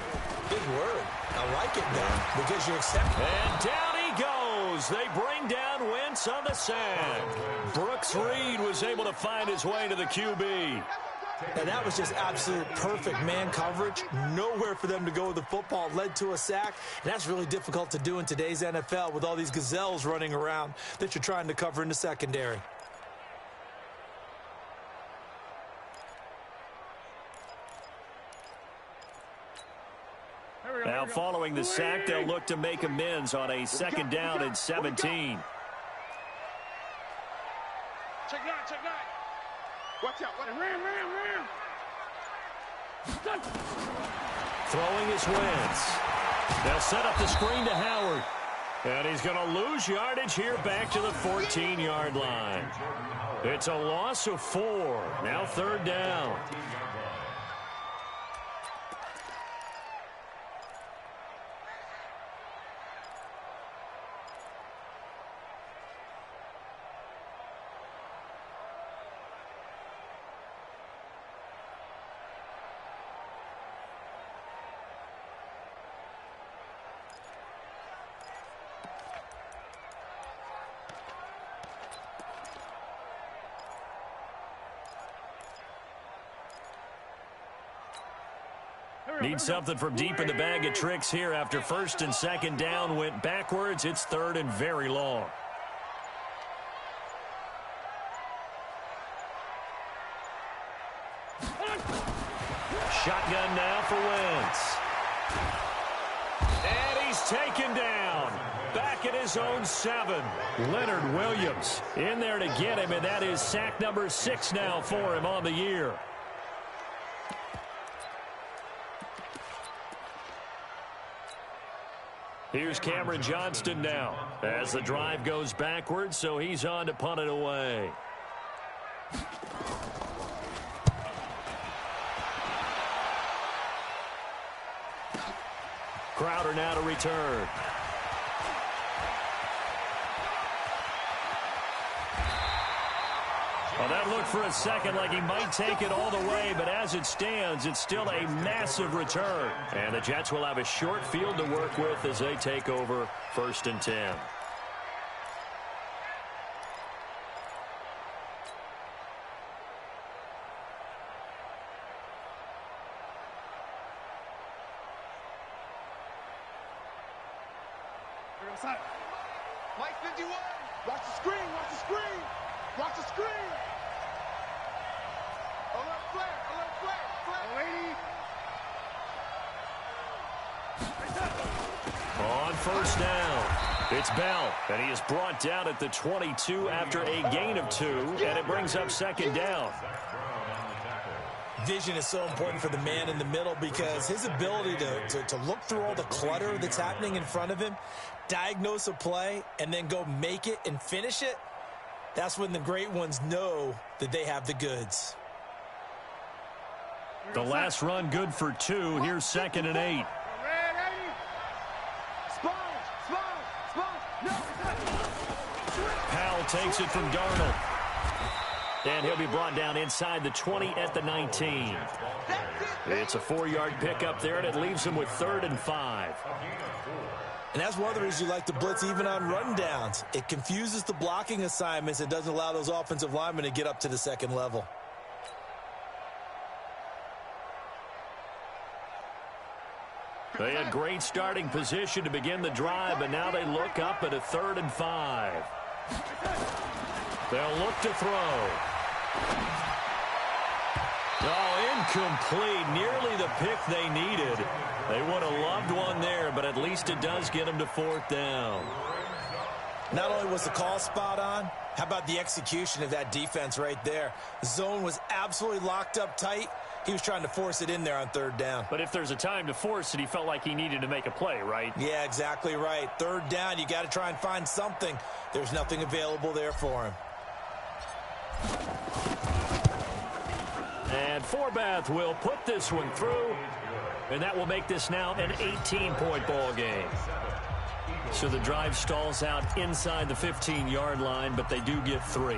Big word. I like it now because you accept it. And down he goes. They bring down Wentz on the sack. Brooks Reed was able to find his way to the QB. And that was just absolute perfect man coverage. Nowhere for them to go with the football. Led to a sack. And that's really difficult to do in today's NFL with all these gazelles running around that you're trying to cover in the secondary. Now following the sack, they'll look to make amends on a 2nd down and 17. Check 9, check 9. Watch out. Ram. Throwing his Wentz. They'll set up the screen to Howard. And he's going to lose yardage here back to the 14-yard line. It's a loss of 4. Now 3rd down. Need something from deep in the bag of tricks here after 1st and 2nd down went backwards. It's 3rd and very long. Shotgun now for Wentz. And he's taken down. Back at his own 7. Leonard Williams in there to get him, and that is sack number 6 now for him on the year. Here's Cameron Johnston now as the drive goes backwards, so he's on to punt it away. Crowder now to return. Well, that looked for a second like he might take it all the way, but as it stands, it's still a massive return. And the Jets will have a short field to work with as they take over 1st and 10. Mike 51. Watch the screen. Watch the screen. Watch the screen. Alert flare. On 1st down, it's Bell, and he is brought down at the 22 after a gain of 2, and it brings up 2nd down. Vision is so important for the man in the middle because his ability to look through all the clutter that's happening in front of him, diagnose a play, and then go make it and finish it, that's when the great ones know that they have the goods. The last run good for 2. Here's 2nd and 8. Powell takes it from Darnold. And he'll be brought down inside the 20 at the 19. That's it. It's a 4-yard pickup there, and it leaves them with 3rd and 5. And that's one of the reasons you like to blitz even on rundowns. It confuses the blocking assignments. It doesn't allow those offensive linemen to get up to the second level. They had great starting position to begin the drive, but now they look up at a 3rd and 5. They'll look to throw. Oh, incomplete. Nearly the pick they needed. They would have loved one there, but at least it does get them to 4th down. Not only was the call spot on, how about the execution of that defense right there? The zone was absolutely locked up tight. He was trying to force it in there on 3rd down. But if there's a time to force it, he felt like he needed to make a play, right? Yeah, exactly right. 3rd down, you got to try and find something. There's nothing available there for him. And Forbath will put this one through, and that will make this now an 18-point ball game. So the drive stalls out inside the 15-yard line, but they do get 3.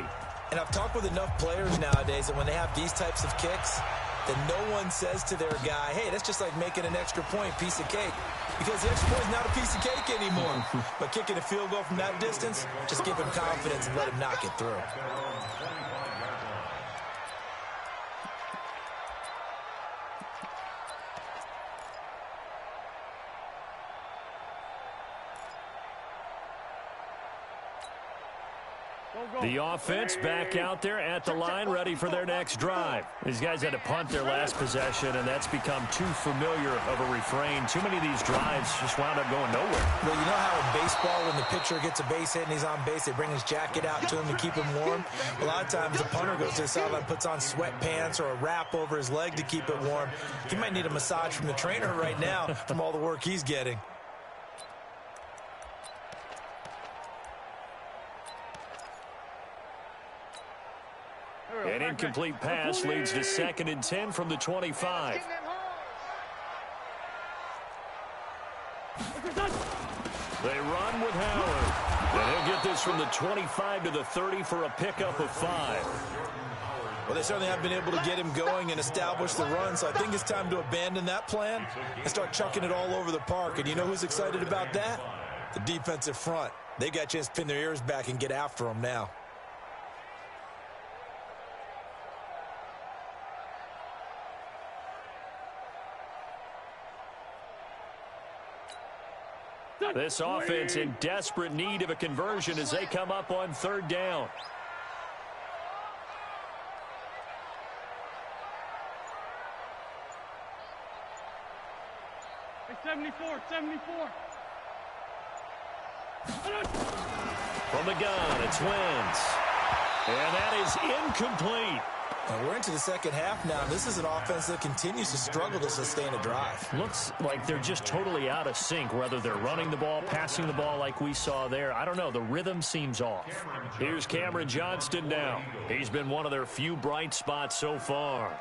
And I've talked with enough players nowadays that when they have these types of kicks, that no one says to their guy, hey, that's just like making an extra point, piece of cake. Because the extra point is not a piece of cake anymore. But kicking a field goal from that distance, just give him confidence and let him knock it through. The offense back out there at the line, ready for their next drive. These guys had to punt their last possession, and that's become too familiar of a refrain. Too many of these drives just wound up going nowhere. Well, you know how in baseball, when the pitcher gets a base hit and he's on base, they bring his jacket out to him to keep him warm? A lot of times the punter goes to the sideline, puts on sweatpants or a wrap over his leg to keep it warm. He might need a massage from the trainer right now from all the work he's getting. An incomplete pass leads to 2nd and 10 from the 25. They run with Howard. And he'll get this from the 25 to the 30 for a pickup of 5. Well, they certainly have been able to get him going and establish the run, so I think it's time to abandon that plan and start chucking it all over the park. And you know who's excited about that? The defensive front. They got a chance to pin their ears back and get after him now. This offense in desperate need of a conversion as they come up on 3rd down. Hey, 74. From the gun, it's Wentz. And that is incomplete. We're into the second half now. This is an offense that continues to struggle to sustain a drive. Looks like they're just totally out of sync, whether they're running the ball, passing the ball like we saw there. I don't know. The rhythm seems off. Here's Cameron Johnston now. He's been one of their few bright spots so far.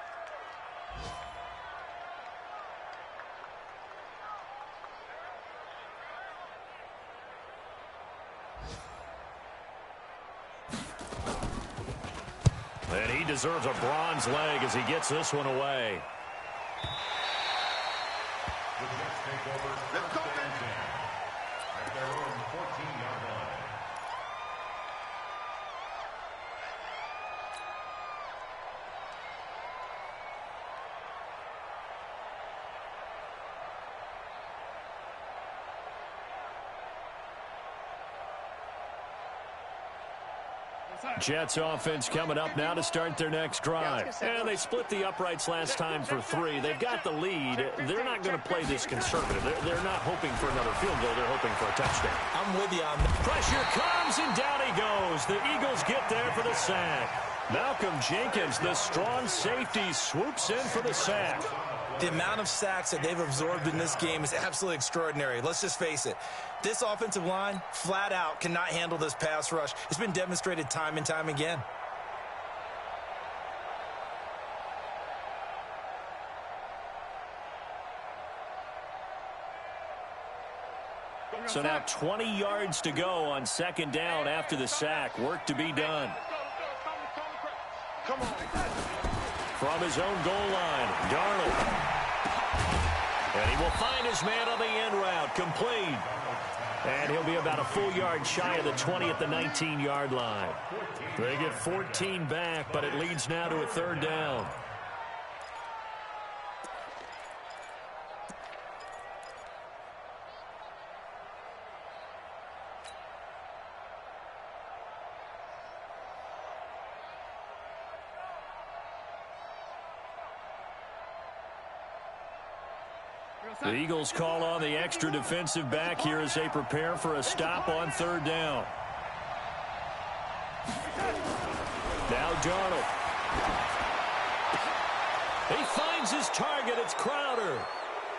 And he deserves a bronze leg as he gets this one away. Let's go, man. At their own 14-yard line. Jets offense coming up now to start their next drive. And they split the uprights last time for 3. They've got the lead. They're not going to play this conservative. They're not hoping for another field goal. They're hoping for a touchdown. I'm with you on that. Pressure comes, and down he goes. The Eagles get there for the sack. Malcolm Jenkins, the strong safety, swoops in for the sack. The amount of sacks that they've absorbed in this game is absolutely extraordinary. Let's just face it. This offensive line, flat out, cannot handle this pass rush. It's been demonstrated time and time again. So now 20 yards to go on 2nd down after the sack. Work to be done. Come on. From his own goal line, Darnold. And he will find his man on the end route. Complete. And he'll be about a full yard shy of the 20 at the 19-yard line. They get 14 back, but it leads now to a third down. The Eagles call on the extra defensive back here as they prepare for a stop on third down. Now Darnold. He finds his target. It's Crowder.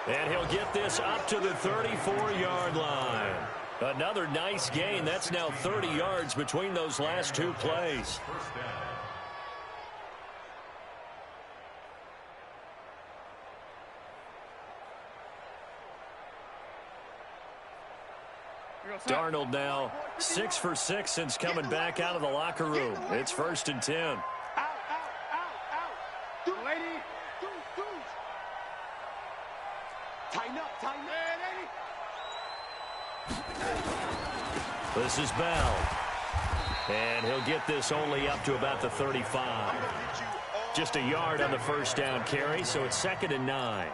And he'll get this up to the 34-yard line. Another nice gain. That's now 30 yards between those last two plays. Darnold now 6 for 6 since coming back out of the locker room. It's 1st and 10. Out. Lady. Tighten up. This is Bell. And he'll get this only up to about the 35. Just a yard on the first down carry, so it's 2nd and 9.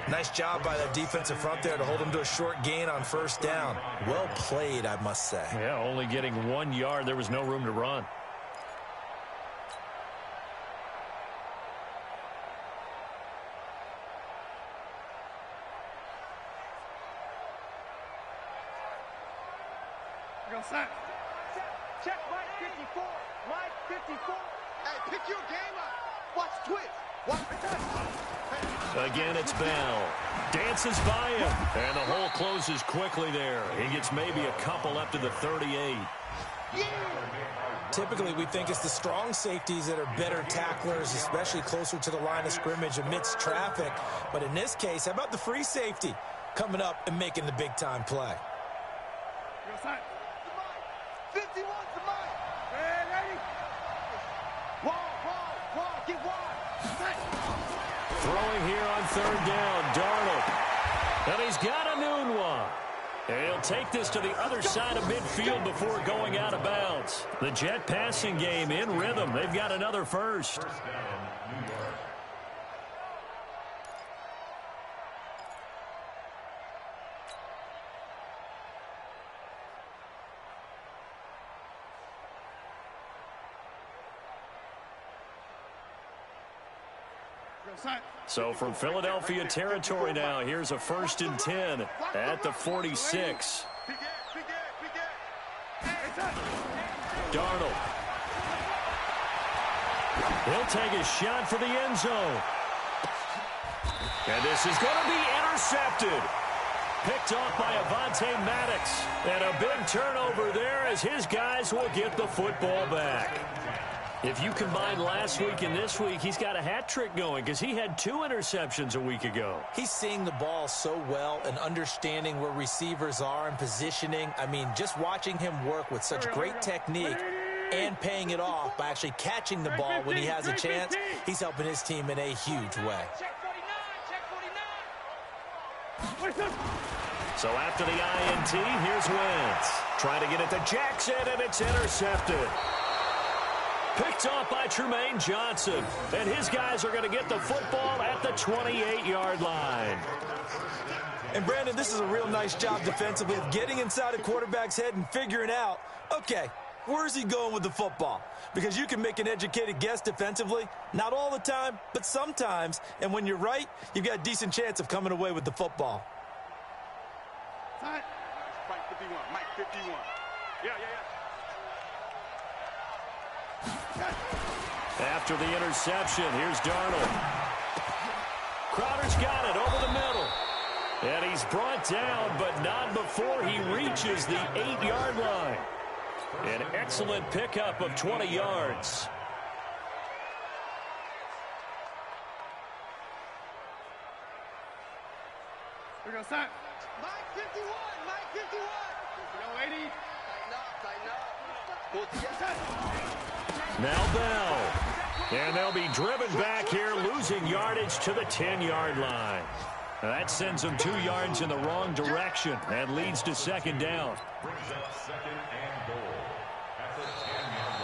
Nice job by that defensive front there to hold him to a short gain on first down. Well played, I must say. Yeah, only getting 1 yard. There was no room to run. Check Mike 54. Mike 54. Hey, pick your game up. Watch twitch. Again, it's Bell. Dances by him. And the hole closes quickly there. He gets maybe a couple up to the 38. Typically, we think it's the strong safeties that are better tacklers, especially closer to the line of scrimmage amidst traffic. But in this case, how about the free safety coming up and making the big-time play? 51's the mic. Ready? Wall, get wide. Throwing here on third down, Darnold. And he's got a noon one. And he'll take this to the other side of midfield before going out of bounds. The Jet passing game in rhythm. They've got another first. So from Philadelphia territory now, here's a 1st and 10 at the 46. Darnold. He'll take a shot for the end zone. And this is going to be intercepted. Picked off by Avonte Maddox. And a big turnover there as his guys will get the football back. If you combine last week and this week, he's got a hat trick going because he had 2 interceptions a week ago. He's seeing the ball so well and understanding where receivers are and positioning. I mean, just watching him work with such great technique and paying it off by actually catching the ball when he has a chance, he's helping his team in a huge way. So after the INT, here's Wentz. Trying to get it to Jackson, and it's intercepted. Picked off by Tremaine Johnson. And his guys are going to get the football at the 28-yard line. And, Brandon, this is a real nice job defensively of getting inside a quarterback's head and figuring out, okay, where's he going with the football? Because you can make an educated guess defensively. Not all the time, but sometimes. And when you're right, you've got a decent chance of coming away with the football. Mike 51. Yeah. After the interception, here's Darnold. Crowder's got it over the middle. And he's brought down, but not before he reaches the 8-yard line. An excellent pickup of 20 yards. We're going to start. Mike 51. Yo, lady. Tighten up. Now Bell. And they'll be driven back here, losing yardage to the 10-yard line. That sends them 2 yards in the wrong direction and leads to second down. Brings up second and goal at the 10-yard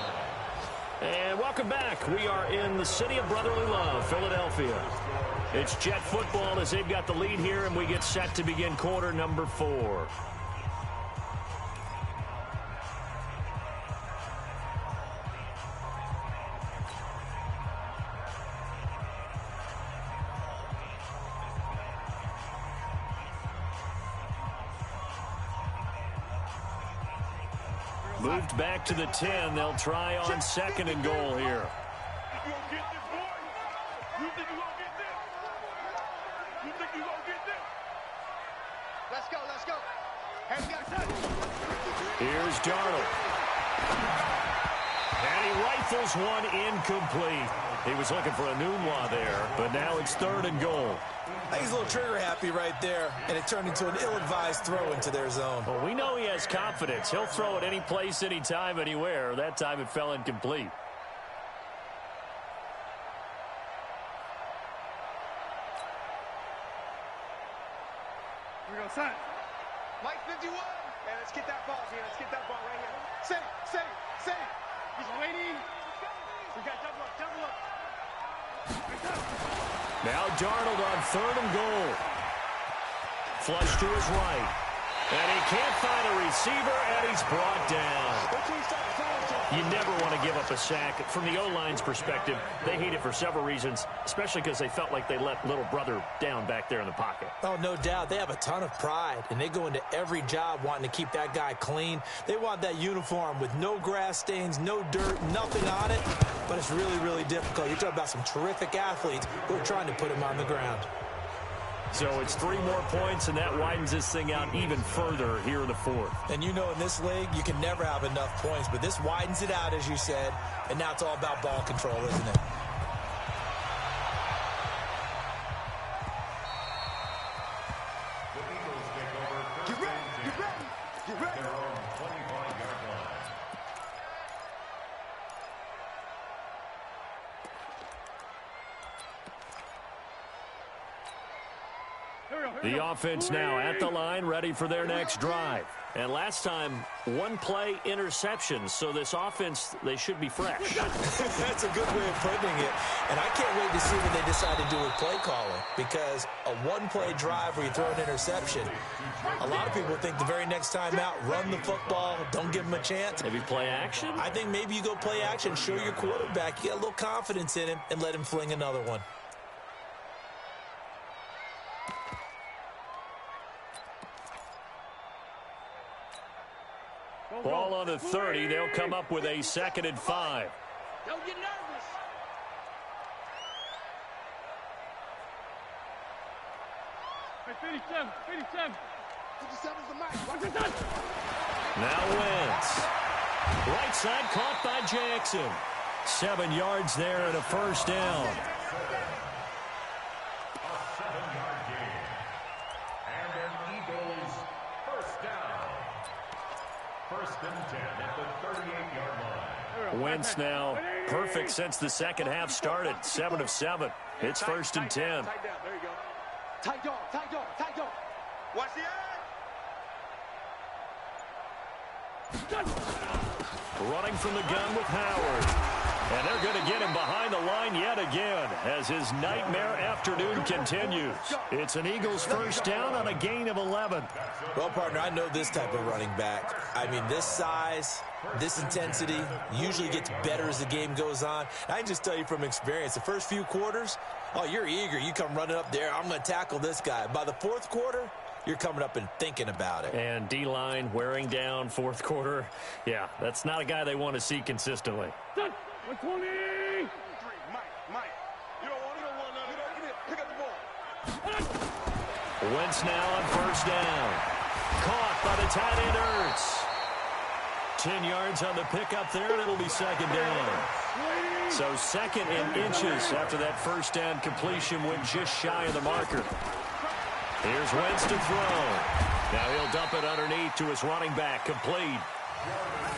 line. And welcome back. We are in the city of brotherly love, Philadelphia. It's Jet football as they've got the lead here, and we get set to begin quarter number 4. Moved back to the 10. They'll try on second and goal here. You gonna get this, boy? You think you gonna get this? You think you gonna get this? Let's go, let's go. Hey, we got a touch. Here's Darnold. And he rifles one incomplete. He was looking for a Nunwa there, but now it's third and goal. He's a little trigger happy right there, and it turned into an ill-advised throw into their zone. Well, we know he has confidence. He'll throw it any place, anytime, anywhere. That time it fell incomplete. Here we go, son. Mike 51. Hey, let's get that ball here. Let's get that ball right here. Say. He's waiting. We got double up, double up. Now Darnold on third and goal. Flush to his right. And he can't find a receiver, and he's brought down. You never want to give up a sack. From the O-line's perspective, they hate it for several reasons, especially because they felt like they let little brother down back there in the pocket. Oh, no doubt. They have a ton of pride, and they go into every job wanting to keep that guy clean. They want that uniform with no grass stains, no dirt, nothing on it. But it's really, really difficult. You're talking about some terrific athletes who are trying to put him on the ground. So it's 3 more points, and that widens this thing out even further here in the fourth. And you know in this league, you can never have enough points, but this widens it out, as you said, and now it's all about ball control, isn't it? The Eagles take over first and 10 at their own 25-yard line. The offense now at the line, ready for their next drive. And last time, 1 play interception. So this offense, they should be fresh. That's a good way of putting it. And I can't wait to see what they decide to do with play calling, because a 1-play drive where you throw an interception, a lot of people think the very next time out, run the football, don't give them a chance. Maybe play action? I think maybe you go play action, show your quarterback you got a little confidence in him, and let him fling another one. Ball on the 30. They'll come up with a 2nd and 5. Don't get nervous. Hey, 57. 57's the match. Watch it done. Now Wentz. Right side caught by Jackson. 7 yards there and a first down. A 7-yard gain. And an Eagles first down. First and 10 at the 38-yard line. Wentz now perfect since the second half started. 7 of 7. It's first and 10. Tight down. There you go. Tight dog. Watch the eye. Running from the gun with Howard. And they're going to get him behind the line yet again as his nightmare afternoon continues. It's an Eagles first down on a gain of 11. Well, partner, I know this type of running back. I mean, this size, this intensity usually gets better as the game goes on. I can just tell you from experience, the first few quarters, oh, you're eager. You come running up there, I'm going to tackle this guy. By the fourth quarter, you're coming up and thinking about it. And D-line wearing down fourth quarter. Yeah, that's not a guy they want to see consistently. 120. Mike. You don't want nothing. Pick up the ball. Wentz now on first down. Caught by the tight end Ertz. 10 yards on the pickup there, and it'll be second down. So second and inches after that first down completion went just shy of the marker. Here's Wentz to throw. Now he'll dump it underneath to his running back, complete.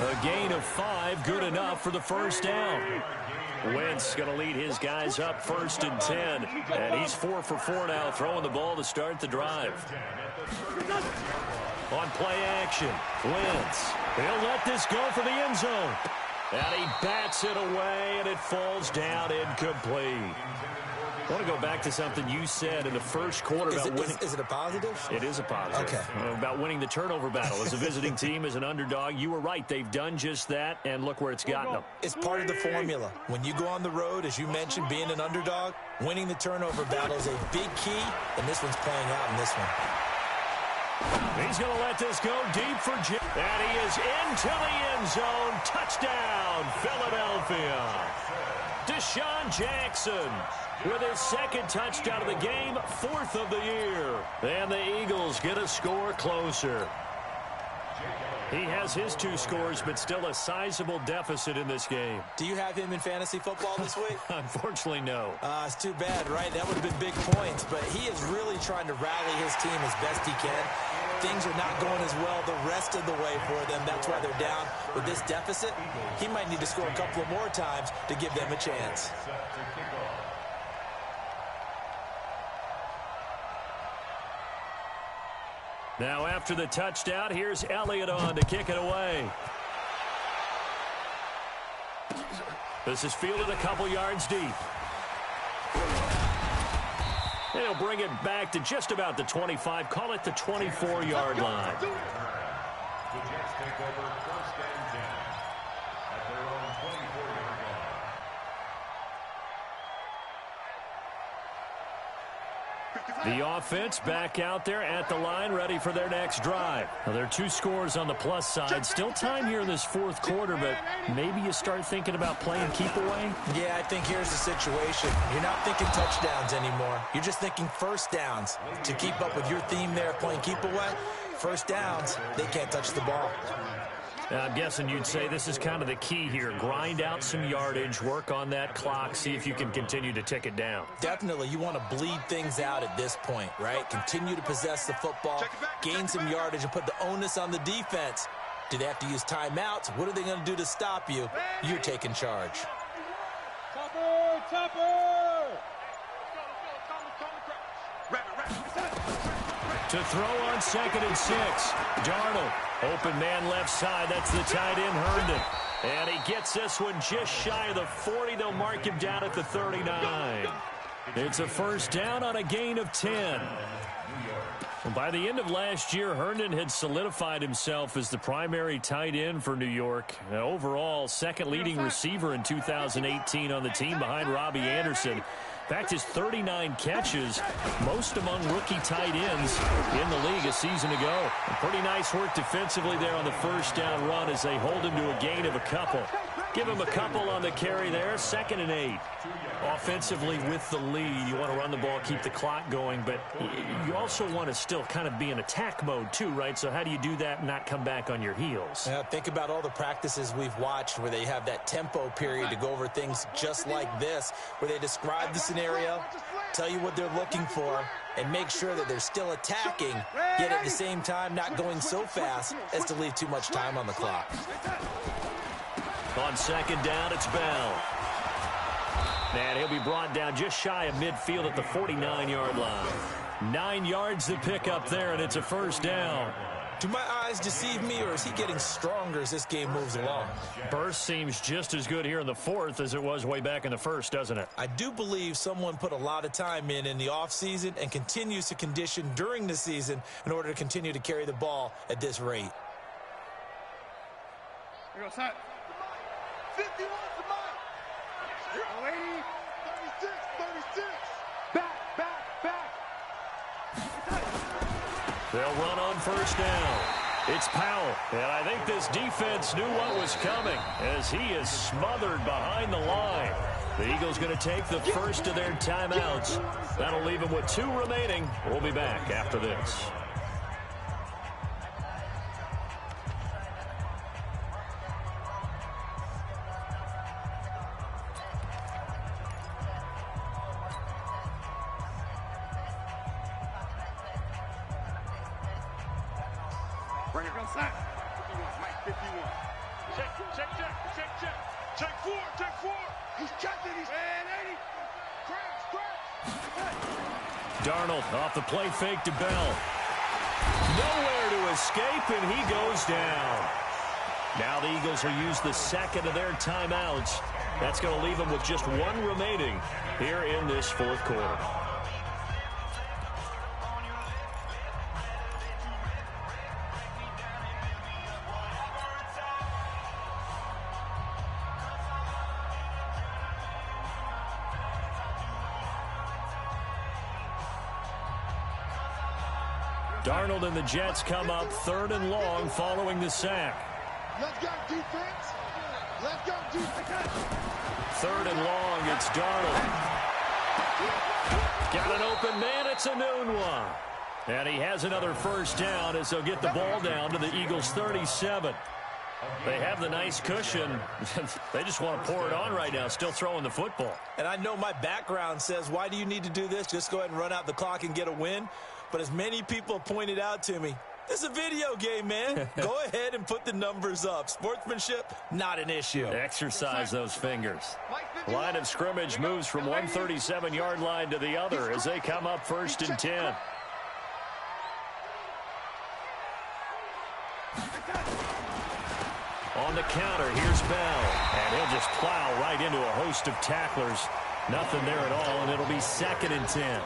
A gain of 5, good enough for the first down. Wentz going to lead his guys up 1st and 10. And he's 4 for 4 now, throwing the ball to start the drive. On play action, Wentz. He'll let this go for the end zone. And he bats it away, and it falls down incomplete. I want to go back to something you said in the first quarter about winning. Is it a positive? It is a positive. Okay. About winning the turnover battle. As a visiting team, as an underdog, you were right. They've done just that, and look where it's gotten them. It's part of the formula. When you go on the road, as you mentioned, being an underdog, winning the turnover battle is a big key, and this one's playing out in this one. He's going to let this go deep for Jim. And he is into the end zone. Touchdown, Philadelphia. Deshaun Jackson with his 2nd touchdown of the game, 4th of the year. And the Eagles get a score closer. He has his 2 scores, but still a sizable deficit in this game. Do you have him in fantasy football this week? Unfortunately, no. It's too bad, right? That would have been big points, but he is really trying to rally his team as best he can. Things are not going as well the rest of the way for them. That's why they're down with this deficit. He might need to score a couple of more times to give them a chance. Now after the touchdown, here's Elliott on to kick it away. This is fielded a couple yards deep. They'll bring it back to just about the 25, call it the 24-yard line. The Jets take over 1st and 10 at their own 24-yard line. The offense back out there at the line, ready for their next drive. Now, there are 2 scores on the plus side. Still time here in this 4th quarter, but maybe you start thinking about playing keep away? Yeah, I think here's the situation. You're not thinking touchdowns anymore. You're just thinking first downs. To keep up with your theme there, playing keep away, first downs, they can't touch the ball. I'm guessing you'd say this is kind of the key here. Grind out some yardage, work on that clock, see if you can continue to tick it down. Definitely, you want to bleed things out at this point, right? Continue to possess the football, gain some yardage, and put the onus on the defense. Do they have to use timeouts? What are they going to do to stop you? You're taking charge. To throw on 2nd and 6. Darnold, open man left side. That's the tight end, Herndon. And he gets this one just shy of the 40. They'll mark him down at the 39. It's a first down on a gain of 10. Well, by the end of last year, Herndon had solidified himself as the primary tight end for New York. Overall, 2nd leading receiver in 2018 on the team behind Robbie Anderson. In fact, his 39 catches, most among rookie tight ends in the league a season ago. And pretty nice work defensively there on the first down run as they hold him to a gain of a couple. Give him a couple on the carry there, 2nd and 8. Offensively with the lead, you want to run the ball, keep the clock going, but you also want to still kind of be in attack mode too, right? So how do you do that and not come back on your heels? Now, think about all the practices we've watched where they have that tempo period to go over things just like this, where they describe the scenario, tell you what they're looking for, and make sure that they're still attacking, yet at the same time not going so fast as to leave too much time on the clock. On 2nd down, it's Bell. And he'll be brought down just shy of midfield at the 49-yard line. 9 yards to pick up there, and it's a first down. Do my eyes deceive me, or is he getting stronger as this game moves along? Burst seems just as good here in the 4th as it was way back in the 1st, doesn't it? I do believe someone put a lot of time in the offseason and continues to condition during the season in order to continue to carry the ball at this rate. Here goes set. 51 to Mike. 36, 36. Back. They'll run on first down. It's Powell. And I think this defense knew what was coming as he is smothered behind the line. The Eagles going to take the first of their timeouts. That'll leave them with 2 remaining. We'll be back after this. Bring it. 51, Mike, 51. Check four. He's checking. He's 80. Crash. Darnold off the play fake to Bell. Nowhere to escape, and he goes down. Now the Eagles will use the second of their timeouts. That's going to leave them with just one remaining here in this fourth quarter. Darnold and the Jets come up 3rd and long following the sack. Let's go, defense. Let's go, defense. 3rd and long, it's Darnold. Got an open man, it's a noon one. And he has another first down as they'll get the ball down to the Eagles' 37. They have the nice cushion. They just want to pour it on right now, still throwing the football. And I know my background says, why do you need to do this? Just go ahead and run out the clock and get a win. But as many people pointed out to me, this is a video game, man. Go ahead and put the numbers up. Sportsmanship, not an issue. Exercise those fingers. Line of scrimmage moves from one 37-yard line to the other as they come up 1st and 10. On the counter, here's Bell. And he'll just plow right into a host of tacklers. Nothing there at all, and it'll be 2nd and 10.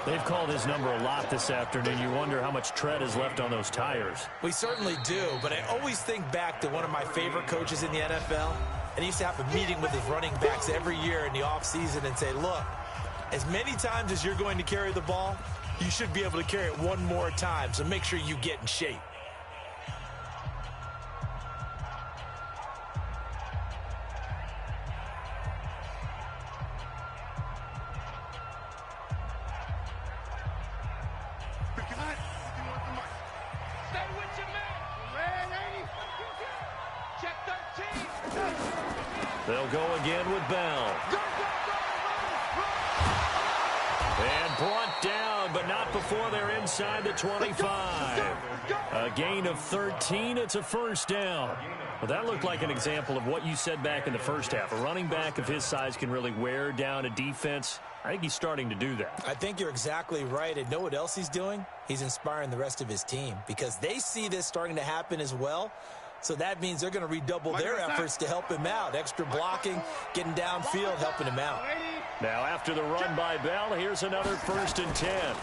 They've called his number a lot this afternoon. You wonder how much tread is left on those tires. We certainly do, but I always think back to one of my favorite coaches in the NFL. And he used to have a meeting with his running backs every year in the offseason and say, look, as many times as you're going to carry the ball, you should be able to carry it one more time, so make sure you get in shape. They'll go again with Bell. And brought down, but not before they're inside the 25. A gain of 13. It's a first down. Well, that looked like an example of what you said back in the first half. A running back of his size can really wear down a defense. I think he's starting to do that. I think you're exactly right. And know what else he's doing? He's inspiring the rest of his team because they see this starting to happen as well. So that means they're going to redouble their efforts to help him out. Extra blocking, getting downfield, helping him out. Now after the run by Bell, here's another 1st and 10.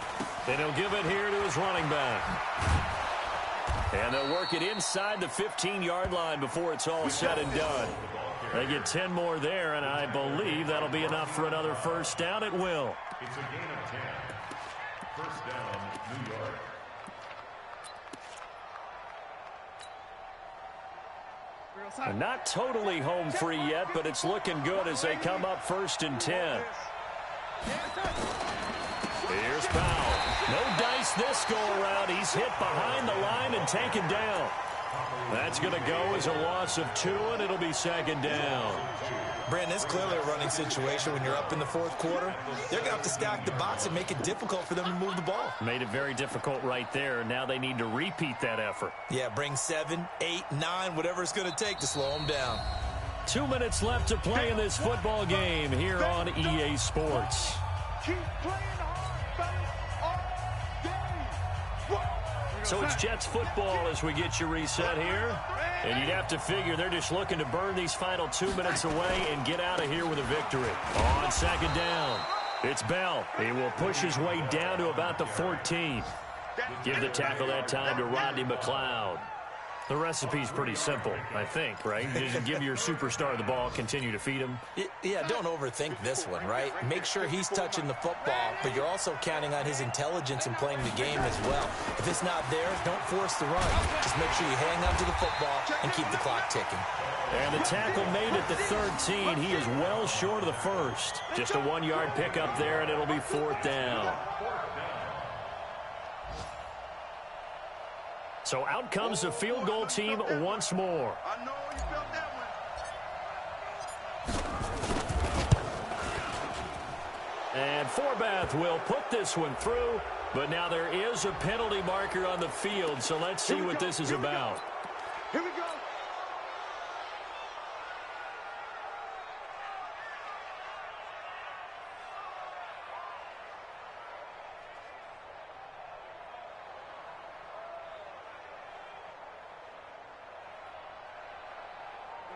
And he'll give it here to his running back. And they'll work it inside the 15-yard line before it's all said and done. They get 10 more there, and I believe that'll be enough for another first down. It will. It's a gain of 10. First down, New York. Not totally home free yet, but it's looking good as they come up 1st and 10. Here's Powell. No dice this go around. He's hit behind the line and taken down. That's going to go as a loss of 2, and it'll be 2nd down. Brandon, it's clearly a running situation when you're up in the fourth quarter. They're going to have to stack the box and make it difficult for them to move the ball. Made it very difficult right there. Now they need to repeat that effort. Yeah, bring 7, 8, 9, whatever it's going to take to slow them down. 2 minutes left to play in this football game here on EA Sports. Keep playing hard, fellas, all day. So it's Jets football as we get you reset here. And you'd have to figure they're just looking to burn these final 2 minutes away and get out of here with a victory. On 2nd down, it's Bell. He will push his way down to about the 14. Give the tackle that time to Rodney McLeod. The recipe's pretty simple, I think, right? Just give your superstar the ball, continue to feed him. Yeah, don't overthink this one, right? Make sure he's touching the football, but you're also counting on his intelligence in playing the game as well. If it's not there, don't force the run. Just make sure you hang on to the football and keep the clock ticking. And the tackle made at the 13. He is well short of the first. Just a 1-yard pickup there, and it'll be 4th down. So out comes the field goal team once more. I know you felt that one. And Forbath will put this one through, but now there is a penalty marker on the field, so let's see what this is about. Here we go.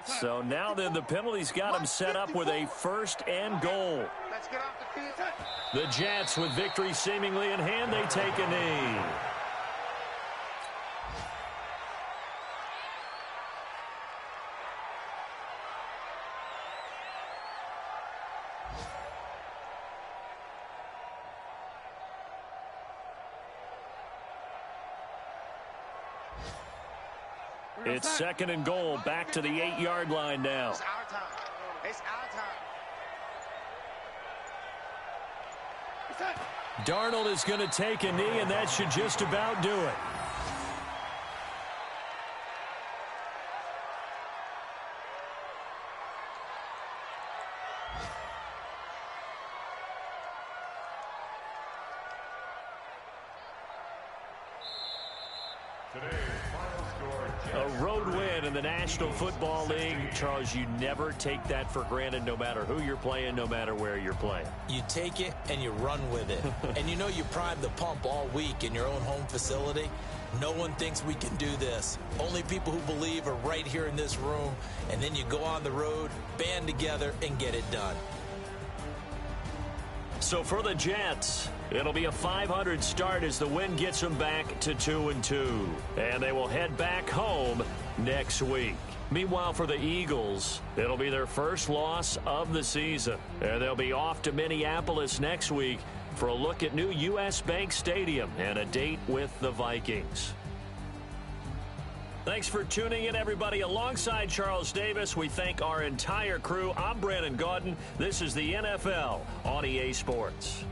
So now then the penalty's got him set up with a 1st and goal. Let's get off the field. The Jets, with victory seemingly in hand, they take a knee. It's 2nd and goal, back to the 8-yard line now. It's our time. It's our time. Darnold is going to take a knee, and that should just about do it. A road win in the National Football League. Charles, you never take that for granted, no matter who you're playing, no matter where you're playing. You take it and you run with it. And you know you prime the pump all week in your own home facility. No one thinks we can do this. Only people who believe are right here in this room. And then you go on the road, band together, and get it done. So for the Jets, it'll be a .500 start as the win gets them back to 2-2. And they will head back home next week. Meanwhile, for the Eagles, it'll be their first loss of the season. And they'll be off to Minneapolis next week for a look at new U.S. Bank Stadium and a date with the Vikings. Thanks for tuning in, everybody. Alongside Charles Davis, we thank our entire crew. I'm Brandon Gaudin. This is the NFL on EA Sports.